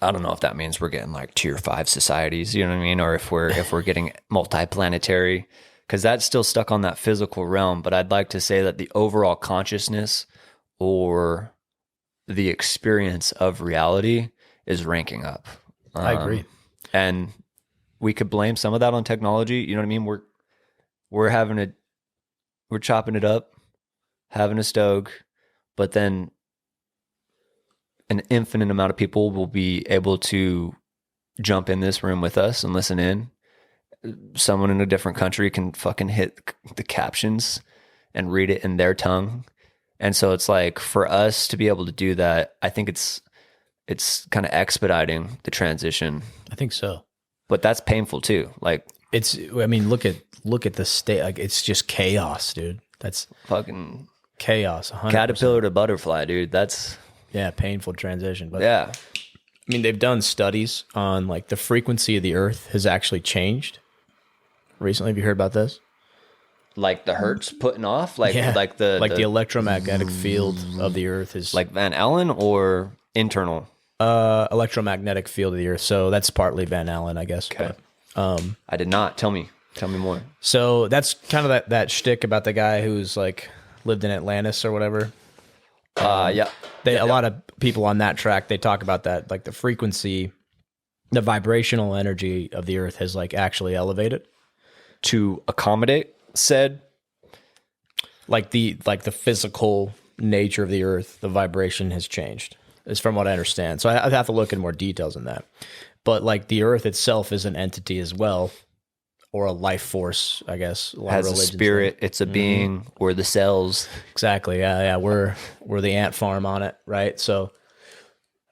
we're getting like tier 5 societies, you know what I mean? Or if we're getting multiplanetary, because that's still stuck on that physical realm. But I'd like to say that the overall consciousness or the experience of reality is ranking up. I agree. And we could blame some of that on technology. You know what I mean? We're chopping it up, having a stoke, but then an infinite amount of people will be able to jump in this room with us and listen in. Someone in a different country can fucking hit the captions and read it in their tongue. And so it's like, for us to be able to do that, I think it's kind of expediting the transition. I think so. But that's painful too. Like, I mean, look at the state. Like, it's just chaos, dude. That's fucking chaos. 100%. Caterpillar to butterfly, dude. That's painful transition. But yeah, I mean, they've done studies on like the frequency of the Earth has actually changed recently. Have you heard about this? Like the hertz putting off, like the electromagnetic field of the Earth is like Van Allen or internal. Electromagnetic field of the Earth. So that's partly Van Allen, I guess. Okay. But, I did not. Tell me more. So that's kind of that shtick about the guy who's like lived in Atlantis or whatever. Yeah. A lot of people on that track, they talk about that, like the frequency, the vibrational energy of the Earth has like actually elevated to accommodate said, like the physical nature of the Earth, the vibration has changed, is from what I understand. So I'd have to look in more details on that. But like the Earth itself is an entity as well, or a life force, I guess. Has a spirit. Think. It's a being. We're the cells. Exactly. Yeah. We're the ant farm on it, right? So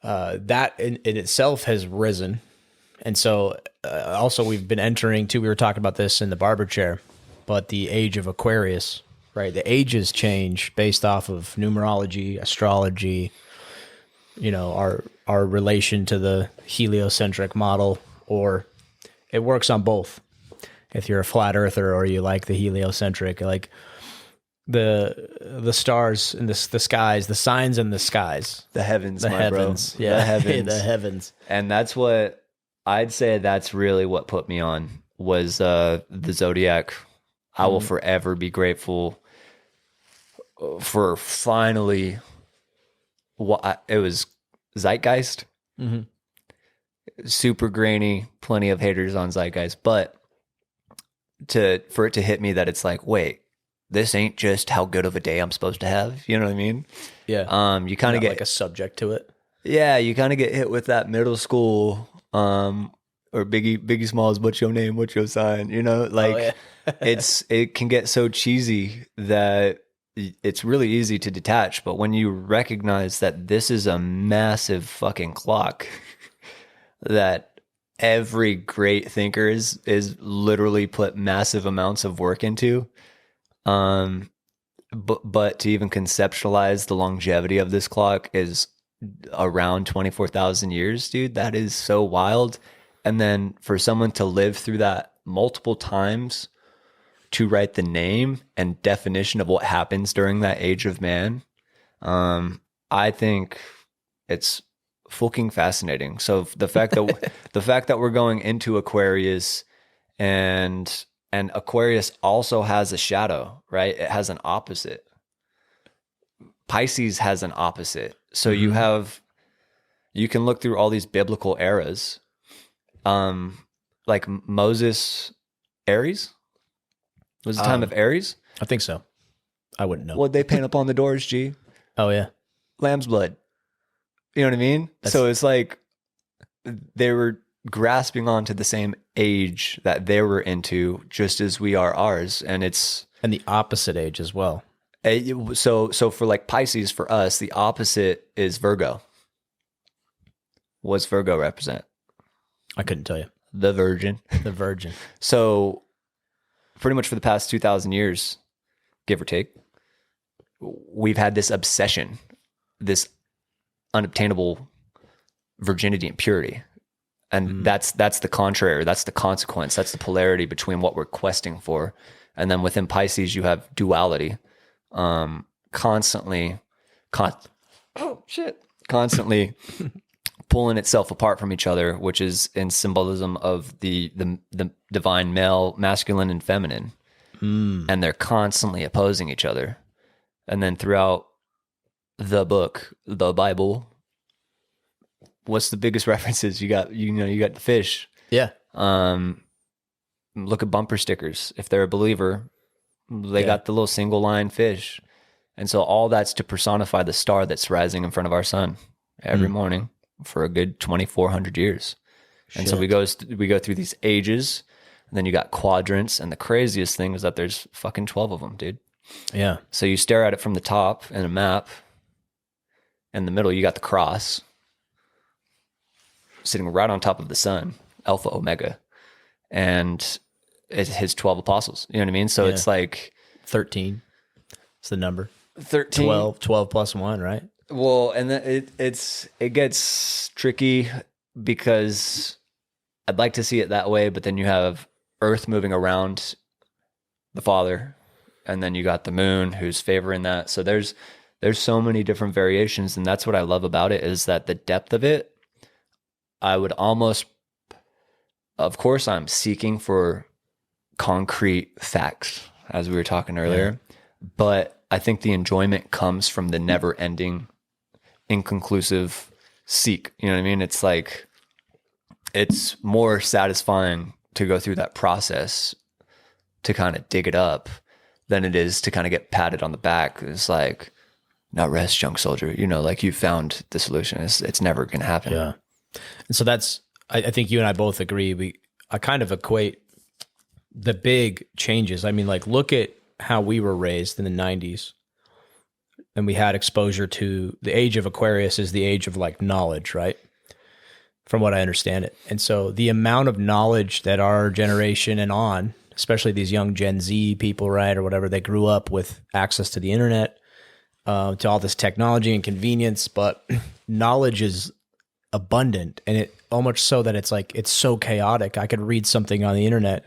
that in itself has risen. And so also we've been entering too, we were talking about this in the barber chair, but the age of Aquarius, right? The ages change based off of numerology, astrology, you know, our relation to the heliocentric model, or it works on both. If you're a flat earther or you like the heliocentric, like the stars and the skies, the signs in the skies, The heavens, the my heavens, bro. yeah, The heavens. the heavens. And that's what I'd say that's really what put me on was the Zodiac. I will forever be grateful for finally it was Zeitgeist. Super grainy, plenty of haters on Zeitgeist, but for it to hit me that it's like, wait, this ain't just how good of a day I'm supposed to have. You know what I mean? Yeah. You kind of get like a subject to it. Yeah, you kind of get hit with that middle school, or Biggie Smalls, what's your name? What's your sign? You know, like it can get so cheesy that it's really easy to detach. But when you recognize that this is a massive fucking clock that every great thinker is literally put massive amounts of work into, but to even conceptualize the longevity of this clock is around 24,000 years, dude. That is so wild. And then for someone to live through that multiple times to write the name and definition of what happens during that age of man, I think it's fucking fascinating. So the fact that we're going into Aquarius and Aquarius also has a shadow, right? It has an opposite. Pisces has an opposite. So you can look through all these biblical eras. Like Moses, Aries? Was the time of Aries? I think so. I wouldn't know. What'd they paint up on the doors, G? Oh, yeah. Lamb's blood. You know what I mean? So it's like they were grasping onto the same age that they were into, just as we are ours. And the opposite age as well. So for like Pisces, for us, the opposite is Virgo. What's Virgo represent? I couldn't tell you. The Virgin. The Virgin. So pretty much for the past 2,000 years, give or take, we've had this obsession, this unobtainable virginity and purity. And that's the contrary. That's the consequence. That's the polarity between what we're questing for. And then within Pisces, you have duality, constantly pulling itself apart from each other, which is in symbolism of the divine male, masculine and feminine. And they're constantly opposing each other. And then throughout the book, the Bible, what's the biggest references? You got the fish. Yeah. Look at bumper stickers. If they're a believer, they got the little single line fish. And so all that's to personify the star that's rising in front of our sun every morning for a good 2,400 years. And so we go through these ages, and then you got quadrants, and the craziest thing is that there's fucking 12 of them, dude. Yeah. So you stare at it from the top in a map. In the middle, you got the cross sitting right on top of the sun, Alpha Omega, and it's his 12 apostles. You know what I mean? So it's like 13. It's the number. 13. 12 plus 1, right? Well, and then it gets tricky because I'd like to see it that way, but then you have Earth moving around the Father, and then you got the moon who's favoring that. So there's so many different variations, and that's what I love about it, is that the depth of it, I would almost, of course, I'm seeking for concrete facts, as we were talking earlier, but I think the enjoyment comes from the never-ending, inconclusive seek. You know what I mean? It's like, it's more satisfying to go through that process to kind of dig it up than it is to kind of get patted on the back. It's like, now rest, young soldier. You know, like you found the solution. It's never going to happen. Yeah. And so that's, I think you and I both agree. I kind of equate the big changes. I mean, like, look at how we were raised in the 90s, and we had exposure to the age of Aquarius is the age of like knowledge, right? From what I understand it. And so the amount of knowledge that our generation and on, especially these young Gen Z people, right, or whatever, they grew up with access to the internet, to all this technology and convenience, but knowledge is abundant, and it almost so that it's like, it's so chaotic. I could read something on the internet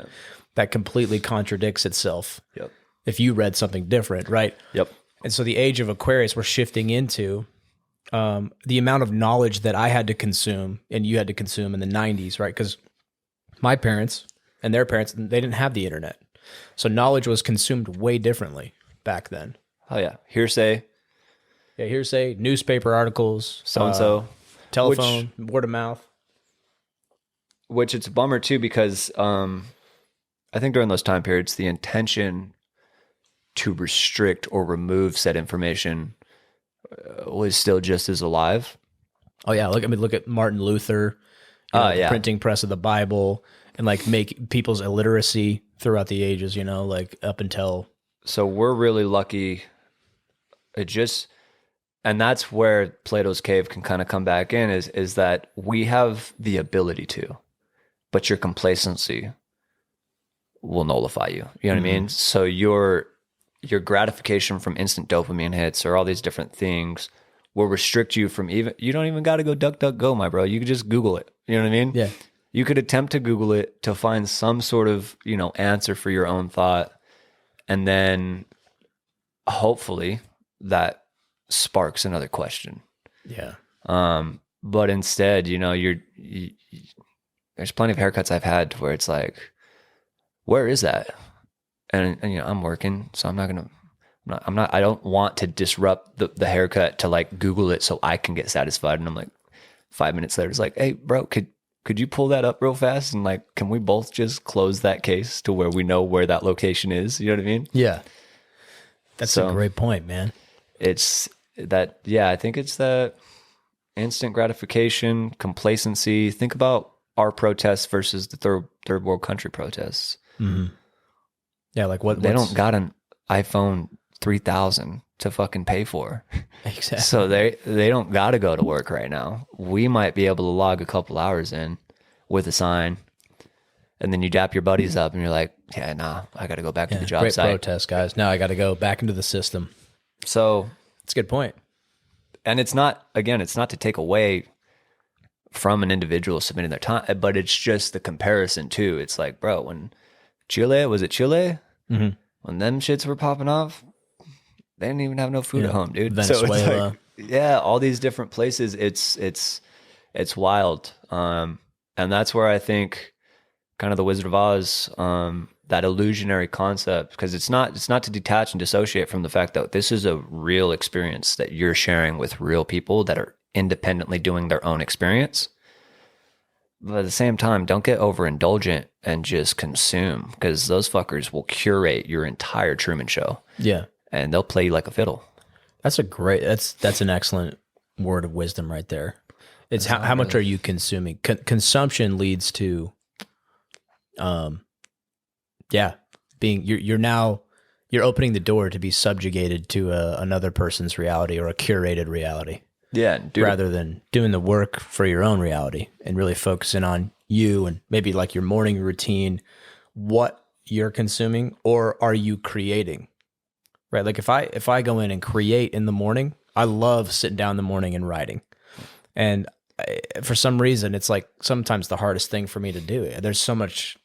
that completely contradicts itself. Yep. if you read something different, right? Yep. And so the age of Aquarius, we're shifting into the amount of knowledge that I had to consume and you had to consume in the 90s, right? Because my parents and their parents, they didn't have the internet. So knowledge was consumed way differently back then. Oh, yeah. Hearsay. Yeah, hearsay, newspaper articles, So-and-so. telephone, word of mouth. Which it's a bummer, too, because I think during those time periods, the intention to restrict or remove said information was still just as alive. Oh yeah, look at Martin Luther, the printing press of the Bible, and like make people's illiteracy throughout the ages, like up until. So we're really lucky. And that's where Plato's cave can kind of come back in is that we have the ability to, but your complacency will nullify you. You know what I mean? So your gratification from instant dopamine hits or all these different things will restrict you from you don't even got to go DuckDuckGo, my bro. You could just Google it. You know what I mean? Yeah. You could attempt to Google it to find some sort of, answer for your own thought. And then hopefully that sparks another question. Yeah. But instead, there's plenty of haircuts I've had where it's like, where is that? And I'm working, so I don't want to disrupt the haircut to like Google it so I can get satisfied. And I'm like 5 minutes later, it's like, hey bro, could you pull that up real fast? And like, can we both just close that case to where we know where that location is? You know what I mean? Yeah. That's a great point, man. It's that, I think it's that instant gratification, complacency. Think about our protests versus the third world country protests. Mm-hmm. Yeah, like they don't got an iPhone 3000 to fucking pay for. Exactly. So they don't got to go to work right now. We might be able to log a couple hours in with a sign, and then you dap your buddies up, and you're like, yeah, nah, I got to go back to the job great site. Protest, guys. Now I got to go back into the system. So it's a good point. And it's not to take away from an individual submitting their time, but it's just the comparison too. It's like, bro, when Chile? Mm-hmm. When them shits were popping off, they didn't even have no food at home, dude. Venezuela. So it's like, all these different places. It's wild. And that's where I think kind of the Wizard of Oz, that illusionary concept, because it's not to detach and dissociate from the fact that this is a real experience that you're sharing with real people that are independently doing their own experience. But at the same time, don't get overindulgent and just consume, because those fuckers will curate your entire Truman Show. Yeah. And they'll play you like a fiddle. That's an excellent word of wisdom right there. It's how much are you consuming? Consumption leads to, being you're opening the door to be subjugated to another person's reality or a curated reality. Yeah, rather than doing the work for your own reality and really focusing on you and maybe like your morning routine, what you're consuming, or are you creating? Right? Like if I go in and create in the morning, I love sitting down in the morning and writing. And for some reason, it's like sometimes the hardest thing for me to do. There's so much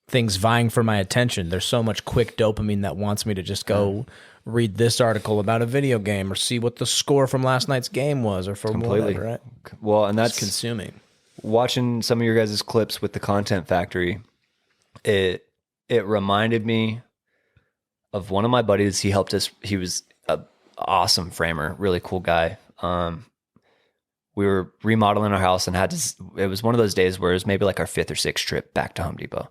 things vying for my attention. There's so much quick dopamine that wants me to just go read this article about a video game or see what the score from last night's game was or for whatever, right? Well, and that's just consuming. Watching some of your guys' clips with the Content Factory, it reminded me of one of my buddies. He helped us. He was an awesome framer, really cool guy. We were remodeling our house and it was one of those days where it was maybe like our 5th or 6th trip back to Home Depot.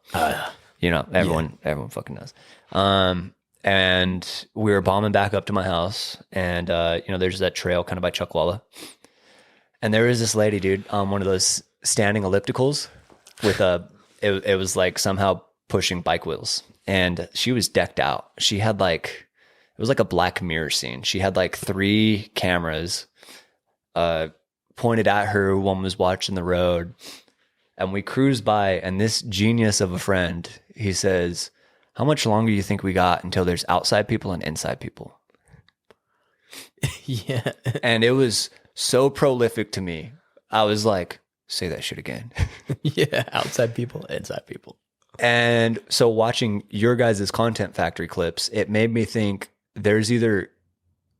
Everyone fucking knows. And we were bombing back up to my house, and there's that trail kind of by Chuckwalla, and there was this lady, dude, on one of those standing ellipticals with it was like somehow pushing bike wheels, and she was decked out. She had it was like a Black Mirror scene. She had like 3 cameras pointed at her. One was watching the road, and we cruised by, and this genius of a friend, he says, how much longer do you think we got until there's outside people and inside people? Yeah. And it was so prolific to me. I was like, say that shit again. Yeah. Outside people, inside people. And so watching your guys' content factory clips, it made me think there's either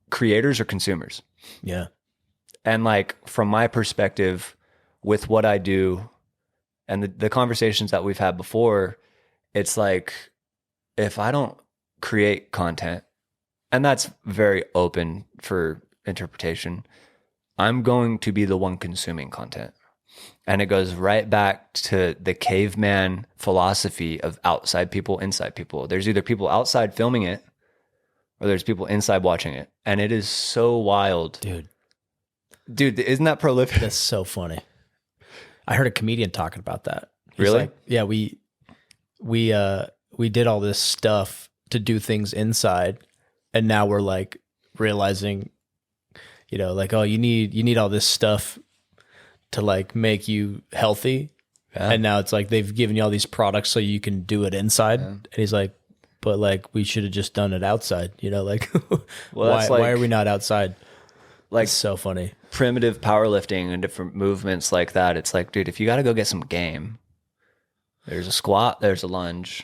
creators or consumers. Yeah. And like from my perspective with what I do and the conversations that we've had before, it's like if I don't create content, and that's very open for interpretation, I'm going to be the one consuming content. And it goes right back to the caveman philosophy of outside people, inside people. There's either people outside filming it or there's people inside watching it. And it is so wild. Dude, isn't that prolific? That's so funny. I heard a comedian talking about that. He's Really? like, yeah, we did all this stuff to do things inside, and now we're like realizing, you know, like, oh, you need all this stuff to like make you healthy. Yeah. And now it's like they've given you all these products so you can do it inside. Yeah. And he's like, but like we should have just done it outside, you know, like why are we not outside? Like, it's so funny. Primitive powerlifting and different movements like that. It's like, dude, if you got to go get some game, there's a squat, there's a lunge,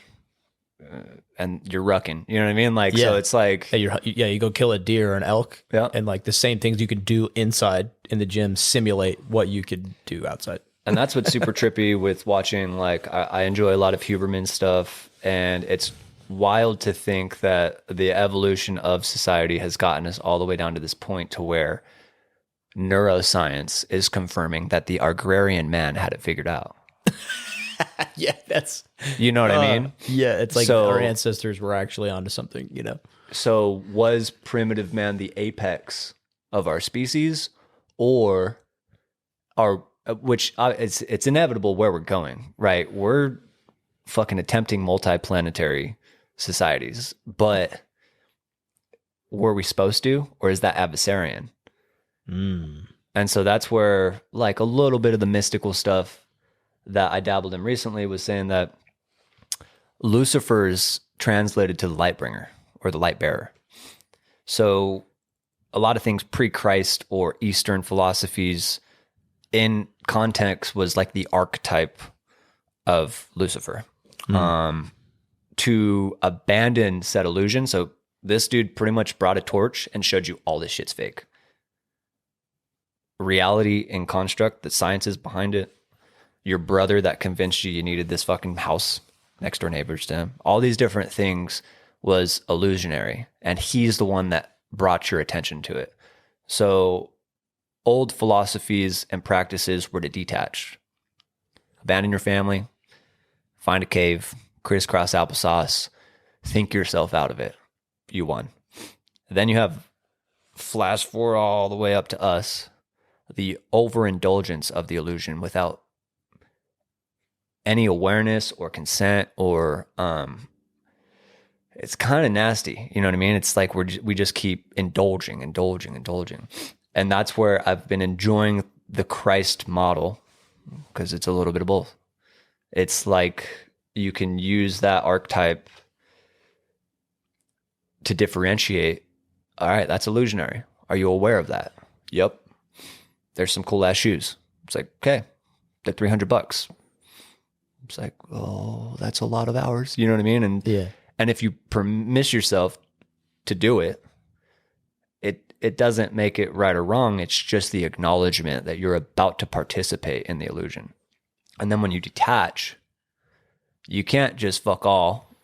and you're rucking. You know what I mean? Like, so it's like, you go kill a deer or an elk, and like the same things you could do inside in the gym simulate what you could do outside. And that's what's super trippy with watching. Like, I enjoy a lot of Huberman stuff, and it's wild to think that the evolution of society has gotten us all the way down to this point to where neuroscience is confirming that the agrarian man had it figured out. Yeah, that's... You know what I mean? Yeah, it's like our ancestors were actually onto something, you know? So was primitive man the apex of our species, or it's inevitable where we're going, right? We're fucking attempting multi-planetary societies, but were we supposed to, or is that adversarian? And so that's where like a little bit of the mystical stuff that I dabbled in recently was saying that Lucifer's translated to the light bringer or the light bearer. So a lot of things pre-Christ or Eastern philosophies in context was like the archetype of Lucifer. To abandon said illusion. So this dude pretty much brought a torch and showed you all this shit's fake. Reality and construct, the science is behind it. Your brother that convinced you needed this fucking house next door neighbors to him. All these different things was illusionary. And he's the one that brought your attention to it. So old philosophies and practices were to detach. Abandon your family, find a cave, crisscross applesauce, think yourself out of it. You won. Then you have, flash forward all the way up to us, the overindulgence of the illusion without any awareness or consent or it's kind of nasty. You know what I mean? It's like we just keep indulging. And that's where I've been enjoying the Christ model, because it's a little bit of both. It's like you can use that archetype to differentiate. All right, that's illusionary. Are you aware of that? Yep. There's some cool ass shoes. It's like, okay, they're $300. It's like, oh, that's a lot of hours. You know what I mean? And if you permit yourself to do it, it doesn't make it right or wrong. It's just the acknowledgement that you're about to participate in the illusion. And then when you detach, you can't just fuck all.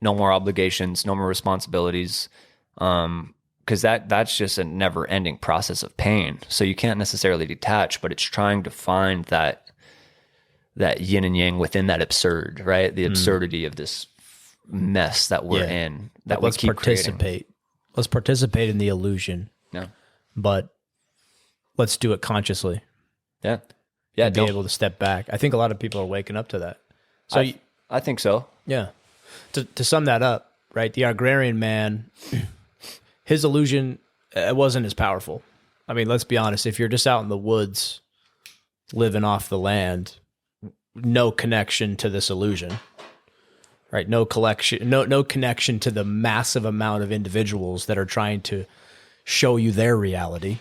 No more obligations, no more responsibilities. Because that's just a never-ending process of pain. So you can't necessarily detach, but it's trying to find that yin and yang within that absurd, right? The absurdity of this mess that we're in. That let's we keep participate. Creating. Let's participate in the illusion. Yeah. But let's do it consciously. Yeah. Yeah. Be able to step back. I think a lot of people are waking up to that. So I think so. Yeah. To sum that up, right? The agrarian man, his illusion wasn't as powerful. I mean, let's be honest. If you're just out in the woods, living off the land, no connection to this illusion, right? No connection to the massive amount of individuals that are trying to show you their reality,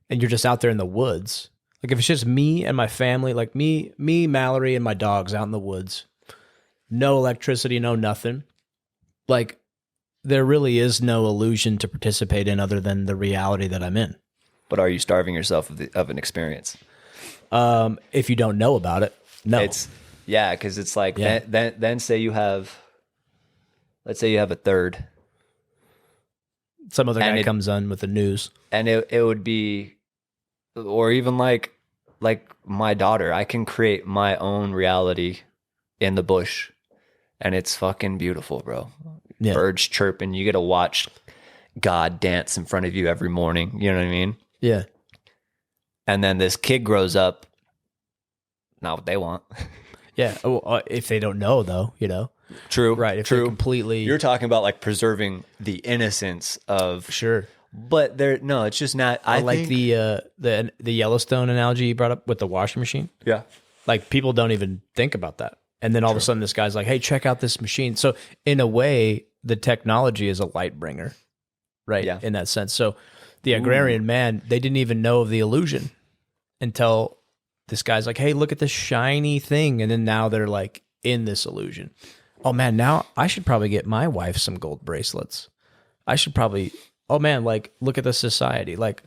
and you're just out there in the woods. Like if it's just me and my family, like me, Mallory, and my dogs out in the woods, no electricity, no nothing. Like, there really is no illusion to participate in other than the reality that I'm in. But are you starving yourself of an experience? If you don't know about it, no. Because it's like, then say you have, let's say you have a third. Some other guy comes on with the news. And it would be, or even like my daughter, I can create my own reality in the bush, and it's fucking beautiful, bro. Yeah. Birds chirping, you get to watch God dance in front of you every morning. You know what I mean? Yeah. And then this kid grows up, not what they want. Yeah. If they don't know, though, True. Right. If true. Completely. You're talking about like preserving the innocence of. Sure. But it's just not. I like the Yellowstone analogy you brought up with the washing machine. Yeah. Like, people don't even think about that. And then all of a sudden this guy's like, hey, check out this machine. So in a way, the technology is a light bringer, right? Yeah. In that sense. So the agrarian man, they didn't even know of the illusion until this guy's like, hey, look at this shiny thing. And then now they're like in this illusion. Oh man, now I should probably get my wife some gold bracelets. I should probably, oh man, like, look at the society. Like,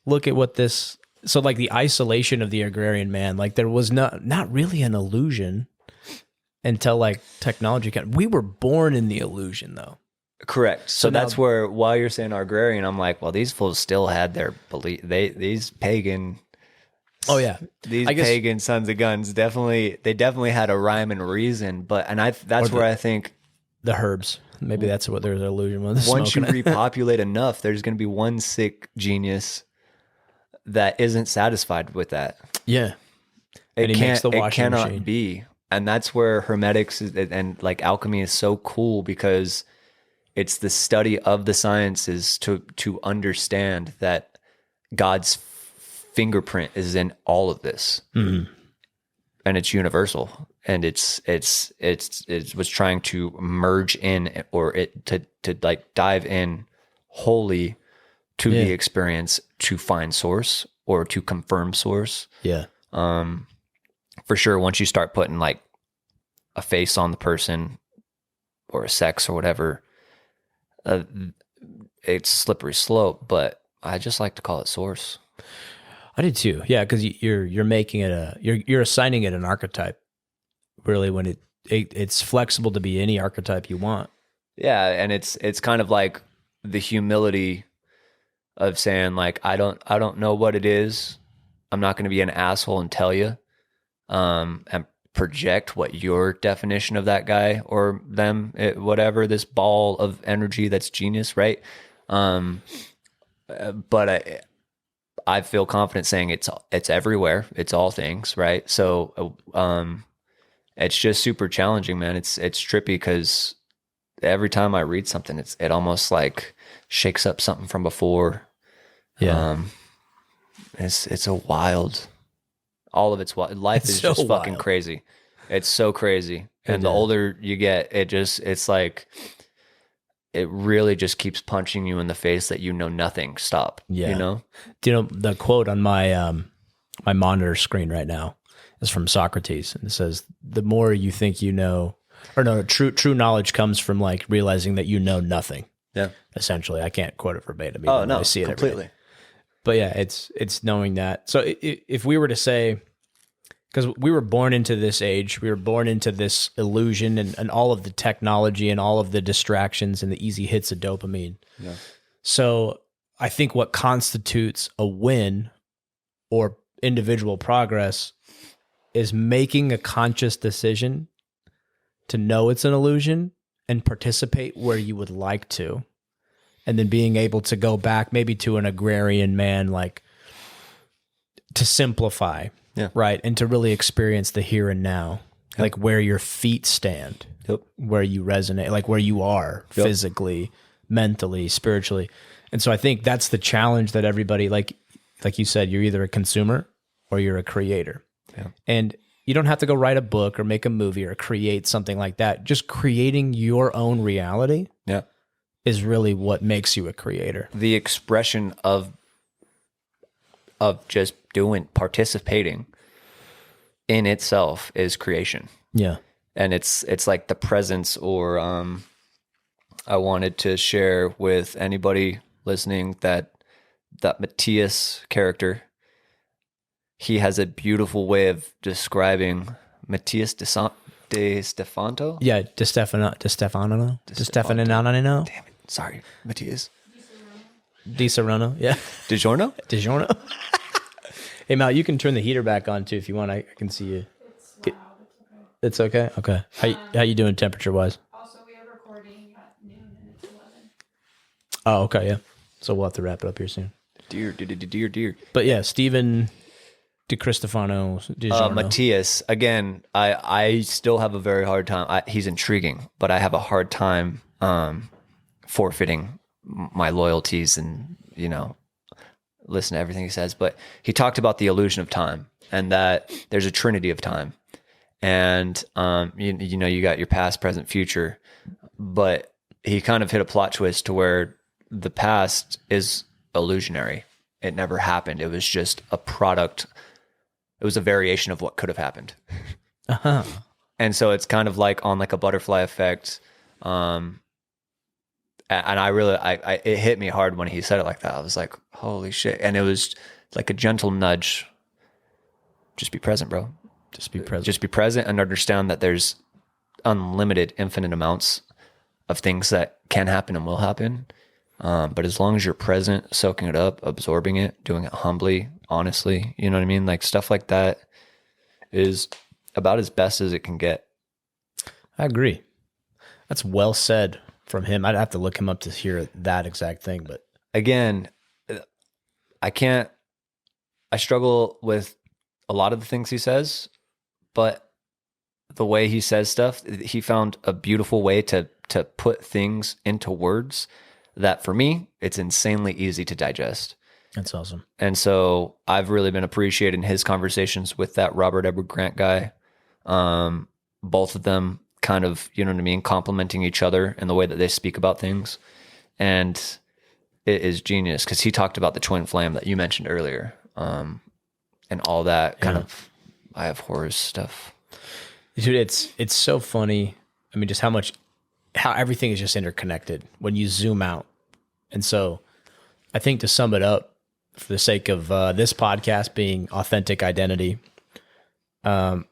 look at what this, so like the isolation of the agrarian man, like there was not really an illusion until like technology we were born in the illusion though. Correct. So that's where, while you're saying agrarian, I'm like, well, these fools still had their belief. These pagan. Oh yeah. These pagan sons of guns definitely had a rhyme and reason, that's where I think the herbs. Maybe that's what there's an illusion was. Once you repopulate enough, there's going to be one sick genius that isn't satisfied with that. Yeah. It cannot be. And that's where hermetics and like alchemy is so cool, because it's the study of the sciences to understand that God's fingerprint is in all of this. Mm-hmm. And it's universal, and it was trying to merge in, or to like dive in wholly to the experience, to find source or to confirm source. Yeah. For sure, once you start putting like a face on the person or a sex or whatever, it's slippery slope. But I just like to call it source. I did too. Yeah, because you're making it you're assigning it an archetype. Really, when it's flexible to be any archetype you want. Yeah, and it's kind of like the humility of saying like, I don't know what it is. I'm not going to be an asshole and tell you, and project what your definition of that guy or them, whatever, this ball of energy that's genius, right? But I feel confident saying it's everywhere. It's all things, right? So it's just super challenging, man. It's trippy because every time I read something, it almost like shakes up something from before. Yeah. It's a wild. All of it's wild. Life is just fucking crazy. It's so crazy. And the older you get, it's like, it really just keeps punching you in the face that nothing. Stop. Yeah. You know? Do you know the quote on my my monitor screen right now is from Socrates, and it says, "The more you think you know, or no, true knowledge comes from like realizing that you know nothing." Yeah. Essentially, I can't quote it verbatim. Oh no, I see it completely. But yeah, it's knowing that. So if we were to say, because we were born into this age, we were born into this illusion and all of the technology and all of the distractions and the easy hits of dopamine. Yeah. So I think what constitutes a win or individual progress is making a conscious decision to know it's an illusion and participate where you would like to. And then being able to go back maybe to an agrarian man, like to simplify. Yeah. Right. And to really experience the here and now, like where your feet stand, where you resonate, like where you are physically, mentally, spiritually. And so I think that's the challenge that everybody, like you said, you're either a consumer or you're a creator. Yeah. And you don't have to go write a book or make a movie or create something like that. Just creating your own reality is really what makes you a creator. The expression of just participating in itself is creation. Yeah. and it's like the presence, or I wanted to share with anybody listening that Matthias character, he has a beautiful way of describing Matthias de Stefanto. Yeah, De Stefano. Damn it. Sorry, Matthias. Di Serrano. Yeah. DiGiorno? DiGiorno. Hey, Mal, you can turn the heater back on too if you want. I can see you. It's okay? Okay. How you doing temperature-wise? Also, we are recording at noon and it's 11. Oh, okay, yeah. So we'll have to wrap it up here soon. Dear. But yeah, Stephen Di Cristofano. Matthias, again, I still have a very hard time. He's intriguing, but I have a hard time forfeiting my loyalties and, listen to everything he says. But he talked about the illusion of time and that there's a trinity of time. And, you got your past, present, future. But he kind of hit a plot twist to where the past is illusionary. It never happened. It was just a product. It was a variation of what could have happened. Uh-huh. And so it's kind of like on like a butterfly effect. And it hit me hard when he said it like that. I was like, holy shit. And it was like a gentle nudge. Just be present, bro. Just be present. Just be present and understand that there's unlimited, infinite amounts of things that can happen and will happen. But as long as you're present, soaking it up, absorbing it, doing it humbly, honestly, you know what I mean? Like stuff like that is about as best as it can get. I agree. That's well said from him. I'd have to look him up to hear that exact thing. But again, I struggle with a lot of the things he says, but the way he says stuff, he found a beautiful way to put things into words that for me, it's insanely easy to digest. That's awesome. And so I've really been appreciating his conversations with that Robert Edward Grant guy. Both of them kind of, you know what I mean, complementing each other in the way that they speak about things. And it is genius because he talked about the twin flame that you mentioned earlier, and all that kind of I have horror stuff. Dude, it's so funny. I mean, just how everything is just interconnected when you zoom out. And so I think to sum it up, for the sake of this podcast being authentic identity, to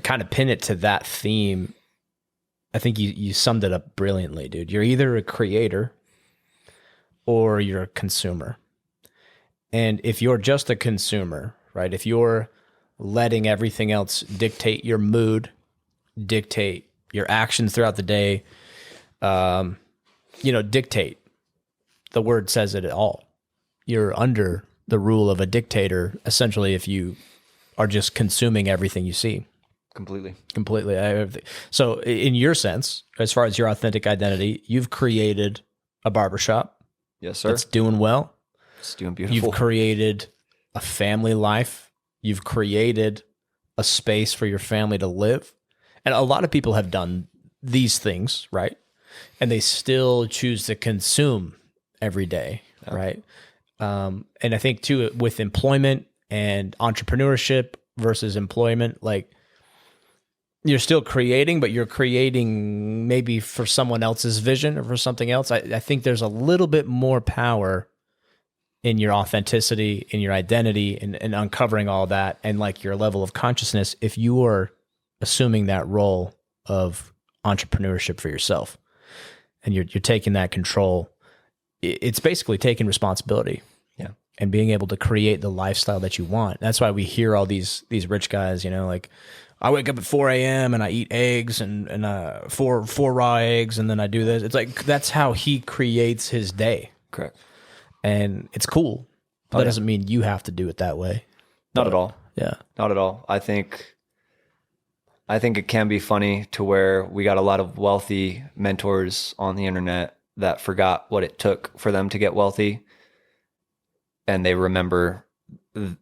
kind of pin it to that theme, I think you summed it up brilliantly, dude. You're either a creator or you're a consumer. And if you're just a consumer, right? If you're letting everything else dictate your mood, dictate your actions throughout the day, dictate. The word says it all. You're under the rule of a dictator, essentially, if you are just consuming everything you see. Completely. So in your sense, as far as your authentic identity, you've created a barbershop. Yes, sir. That's doing well. It's doing beautiful. You've created a family life. You've created a space for your family to live. And a lot of people have done these things, right? And they still choose to consume every day, right? And I think too, with employment and entrepreneurship versus employment, like you're still creating, but you're creating maybe for someone else's vision or for something else. I think there's a little bit more power in your authenticity, in your identity, and uncovering all that, and like your level of consciousness if you are assuming that role of entrepreneurship for yourself. And you're taking that control. It's basically taking responsibility, and being able to create the lifestyle that you want. That's why we hear all these rich guys, like I wake up at 4 a.m. and I eat eggs and four raw eggs, and then I do this. It's like that's how he creates his day. Correct. And it's cool. But that doesn't mean you have to do it that way. Not at all. Yeah. Not at all. I think it can be funny to where we got a lot of wealthy mentors on the internet that forgot what it took for them to get wealthy. And they remember the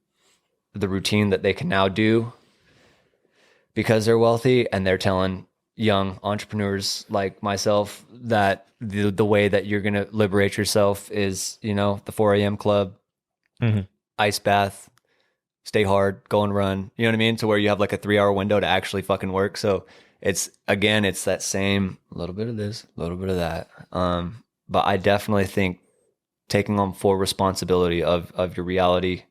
routine that they can now do because they're wealthy, and they're telling young entrepreneurs like myself that the way that you're going to liberate yourself is, the 4 a.m. club, ice bath, stay hard, go and run, you know what I mean? To where you have like a 3-hour window to actually fucking work. So it's that same little bit of this, a little bit of that. But I definitely think taking on full responsibility of your reality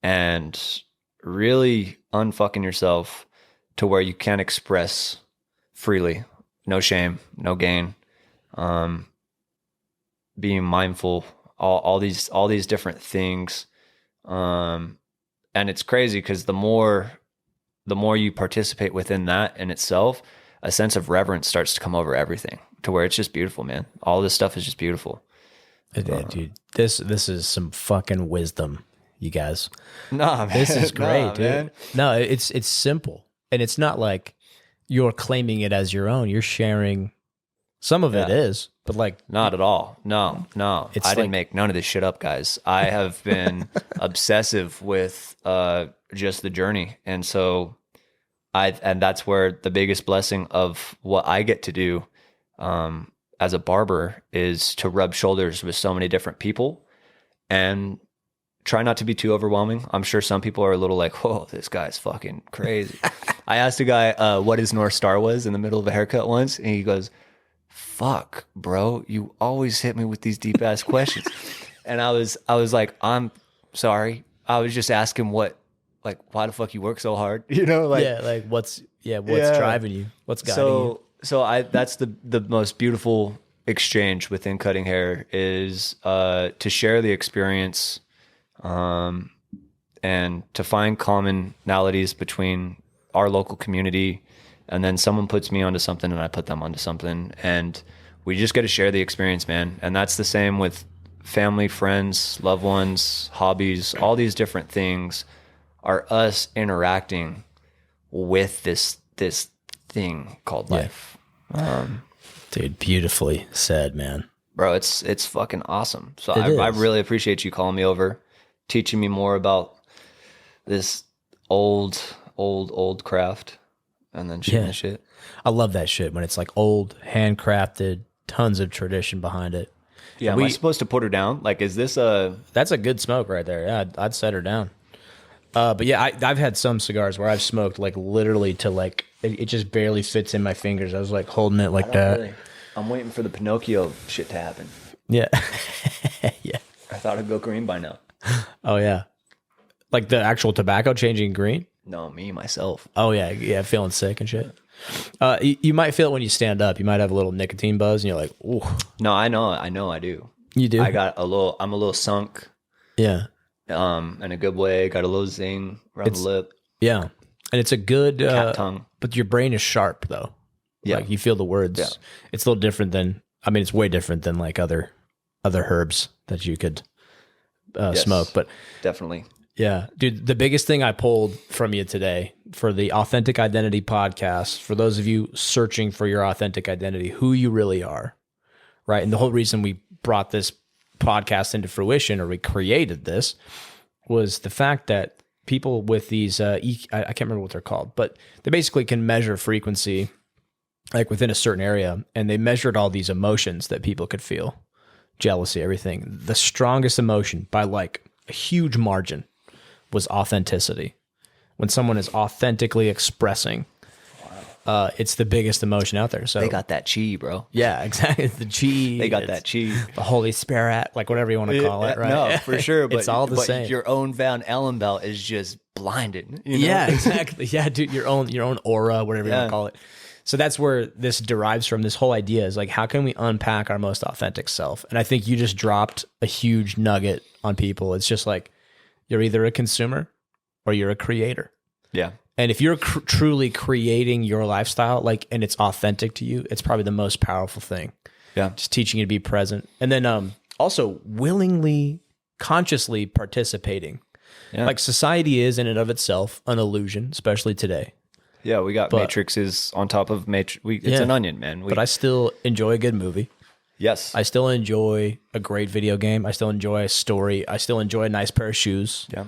and really unfucking yourself to where you can express freely, no shame, no gain, being mindful, all these different things. And it's crazy because the more you participate within that in itself, a sense of reverence starts to come over everything to where it's just beautiful, man. All this stuff is just beautiful. Dude, this is some fucking wisdom, you guys. Nah, man. This is great, nah, dude. Man. No, it's simple. And it's not like you're claiming it as your own. You're sharing. Some of it is, but like not at all. No. I didn't make none of this shit up, guys. I have been obsessive with just the journey. And so and that's where the biggest blessing of what I get to do as a barber is to rub shoulders with so many different people and try not to be too overwhelming. I'm sure some people are a little like, whoa, this guy's fucking crazy. I asked a guy what his North Star was in the middle of a haircut once, and he goes, fuck, bro, you always hit me with these deep ass questions. And I was like, I'm sorry. I was just asking why the fuck you work so hard? You know, like what's driving you? What's guiding you? So that's the most beautiful exchange within cutting hair is to share the experience, and to find commonalities between our local community, and then someone puts me onto something and I put them onto something, and we just get to share the experience, man. And that's the same with family, friends, loved ones, hobbies. All these different things are us interacting with this thing called life. Dude, beautifully said, man. Bro, it's fucking awesome. So I really appreciate you calling me over, teaching me more about this old craft, and then shooting the shit. I love that shit when it's like old, handcrafted, tons of tradition behind it. Yeah, am I supposed to put her down? Like, is this That's a good smoke right there. Yeah, I'd set her down. But yeah, I've had some cigars where I've smoked like literally to like it just barely fits in my fingers. I was like holding it like that. Really. I'm waiting for the Pinocchio shit to happen. Yeah. Yeah. I thought it'd go green by now. Oh yeah. Like the actual tobacco changing green? No, me, myself. Oh yeah, feeling sick and shit. You might feel it when you stand up. You might have a little nicotine buzz and you're like, ooh. No, I know I do. You do? I'm a little sunk. Yeah. In a good way. Got a little zing around the lip. Yeah. And it's a good cat tongue. But your brain is sharp though. Yeah. Like you feel the words. Yeah. It's a little different than it's way different than like other herbs that you could smoke. But definitely. Yeah. Dude, the biggest thing I pulled from you today for the Authentic Identity podcast, for those of you searching for your authentic identity, who you really are, right? And the whole reason we brought this podcast into fruition, or we created this, was the fact that people with these, I can't remember what they're called, but they basically can measure frequency like within a certain area, and they measured all these emotions that people could feel, jealousy, everything. The strongest emotion by like a huge margin was authenticity. When someone is authentically expressing, it's the biggest emotion out there. So they got that chi, bro. Yeah, exactly. The chi. They got that chi. The Holy Spirit, like whatever you want to call it, right? No, for sure. But it's all the same. Your own Van Allen belt is just blinded. You know? Yeah, exactly. Yeah, dude, your own aura, whatever you want to call it. So that's where this derives from. This whole idea is like, how can we unpack our most authentic self? And I think you just dropped a huge nugget on people. It's just like, you're either a consumer or you're a creator. Yeah. And if you're truly creating your lifestyle, like, and it's authentic to you, it's probably the most powerful thing. Yeah. Just teaching you to be present. And then also willingly, consciously participating. Yeah. Like society is in and of itself an illusion, especially today. Yeah, we got matrices on top of matrix. It's an onion, man. But I still enjoy a good movie. Yes. I still enjoy a great video game. I still enjoy a story. I still enjoy a nice pair of shoes. Yeah.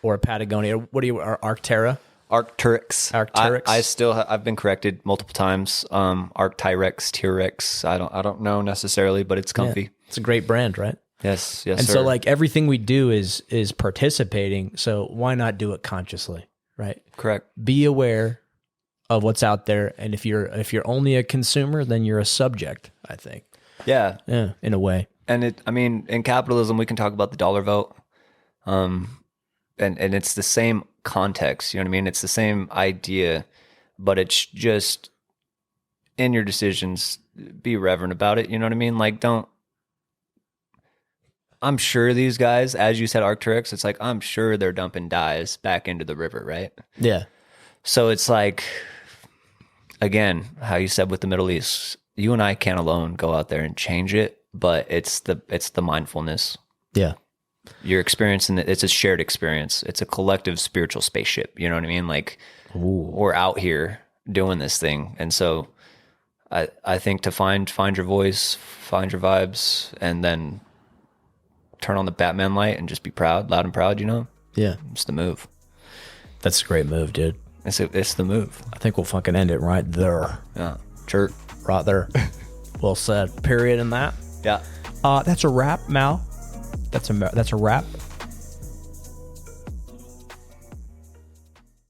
Or a Patagonia. What do you, or Arctera? Arcturix. Arcturix. I've been corrected multiple times. Arctyrex, T-Rex. I don't know necessarily, but it's comfy. Yeah. It's a great brand, right? Yes, and sir. So like everything we do is participating. So why not do it consciously, right? Correct. Be aware of what's out there. And if you're only a consumer, then you're a subject, I think. Yeah. Yeah, in a way. And in capitalism, we can talk about the dollar vote. And it's the same context, you know what I mean? It's the same idea, but it's just in your decisions, be reverent about it. You know what I mean? Like, I'm sure these guys, as you said, Arcturix, it's like, I'm sure they're dumping dyes back into the river, right? Yeah. So it's like, again, how you said with the Middle East, you and I can't alone go out there and change it, but it's the mindfulness. Yeah. You're experiencing it. It's a shared experience. It's a collective spiritual spaceship. You know what I mean? Like, we're out here doing this thing. And so I think to find your voice, find your vibes, and then turn on the Batman light and just be proud, loud and proud, you know? Yeah. It's the move. That's a great move, dude. It's the move. I think we'll fucking end it right there. Yeah. Chirp. Right there. Well said. Period in that. Yeah. That's a wrap, Mal. That's a wrap.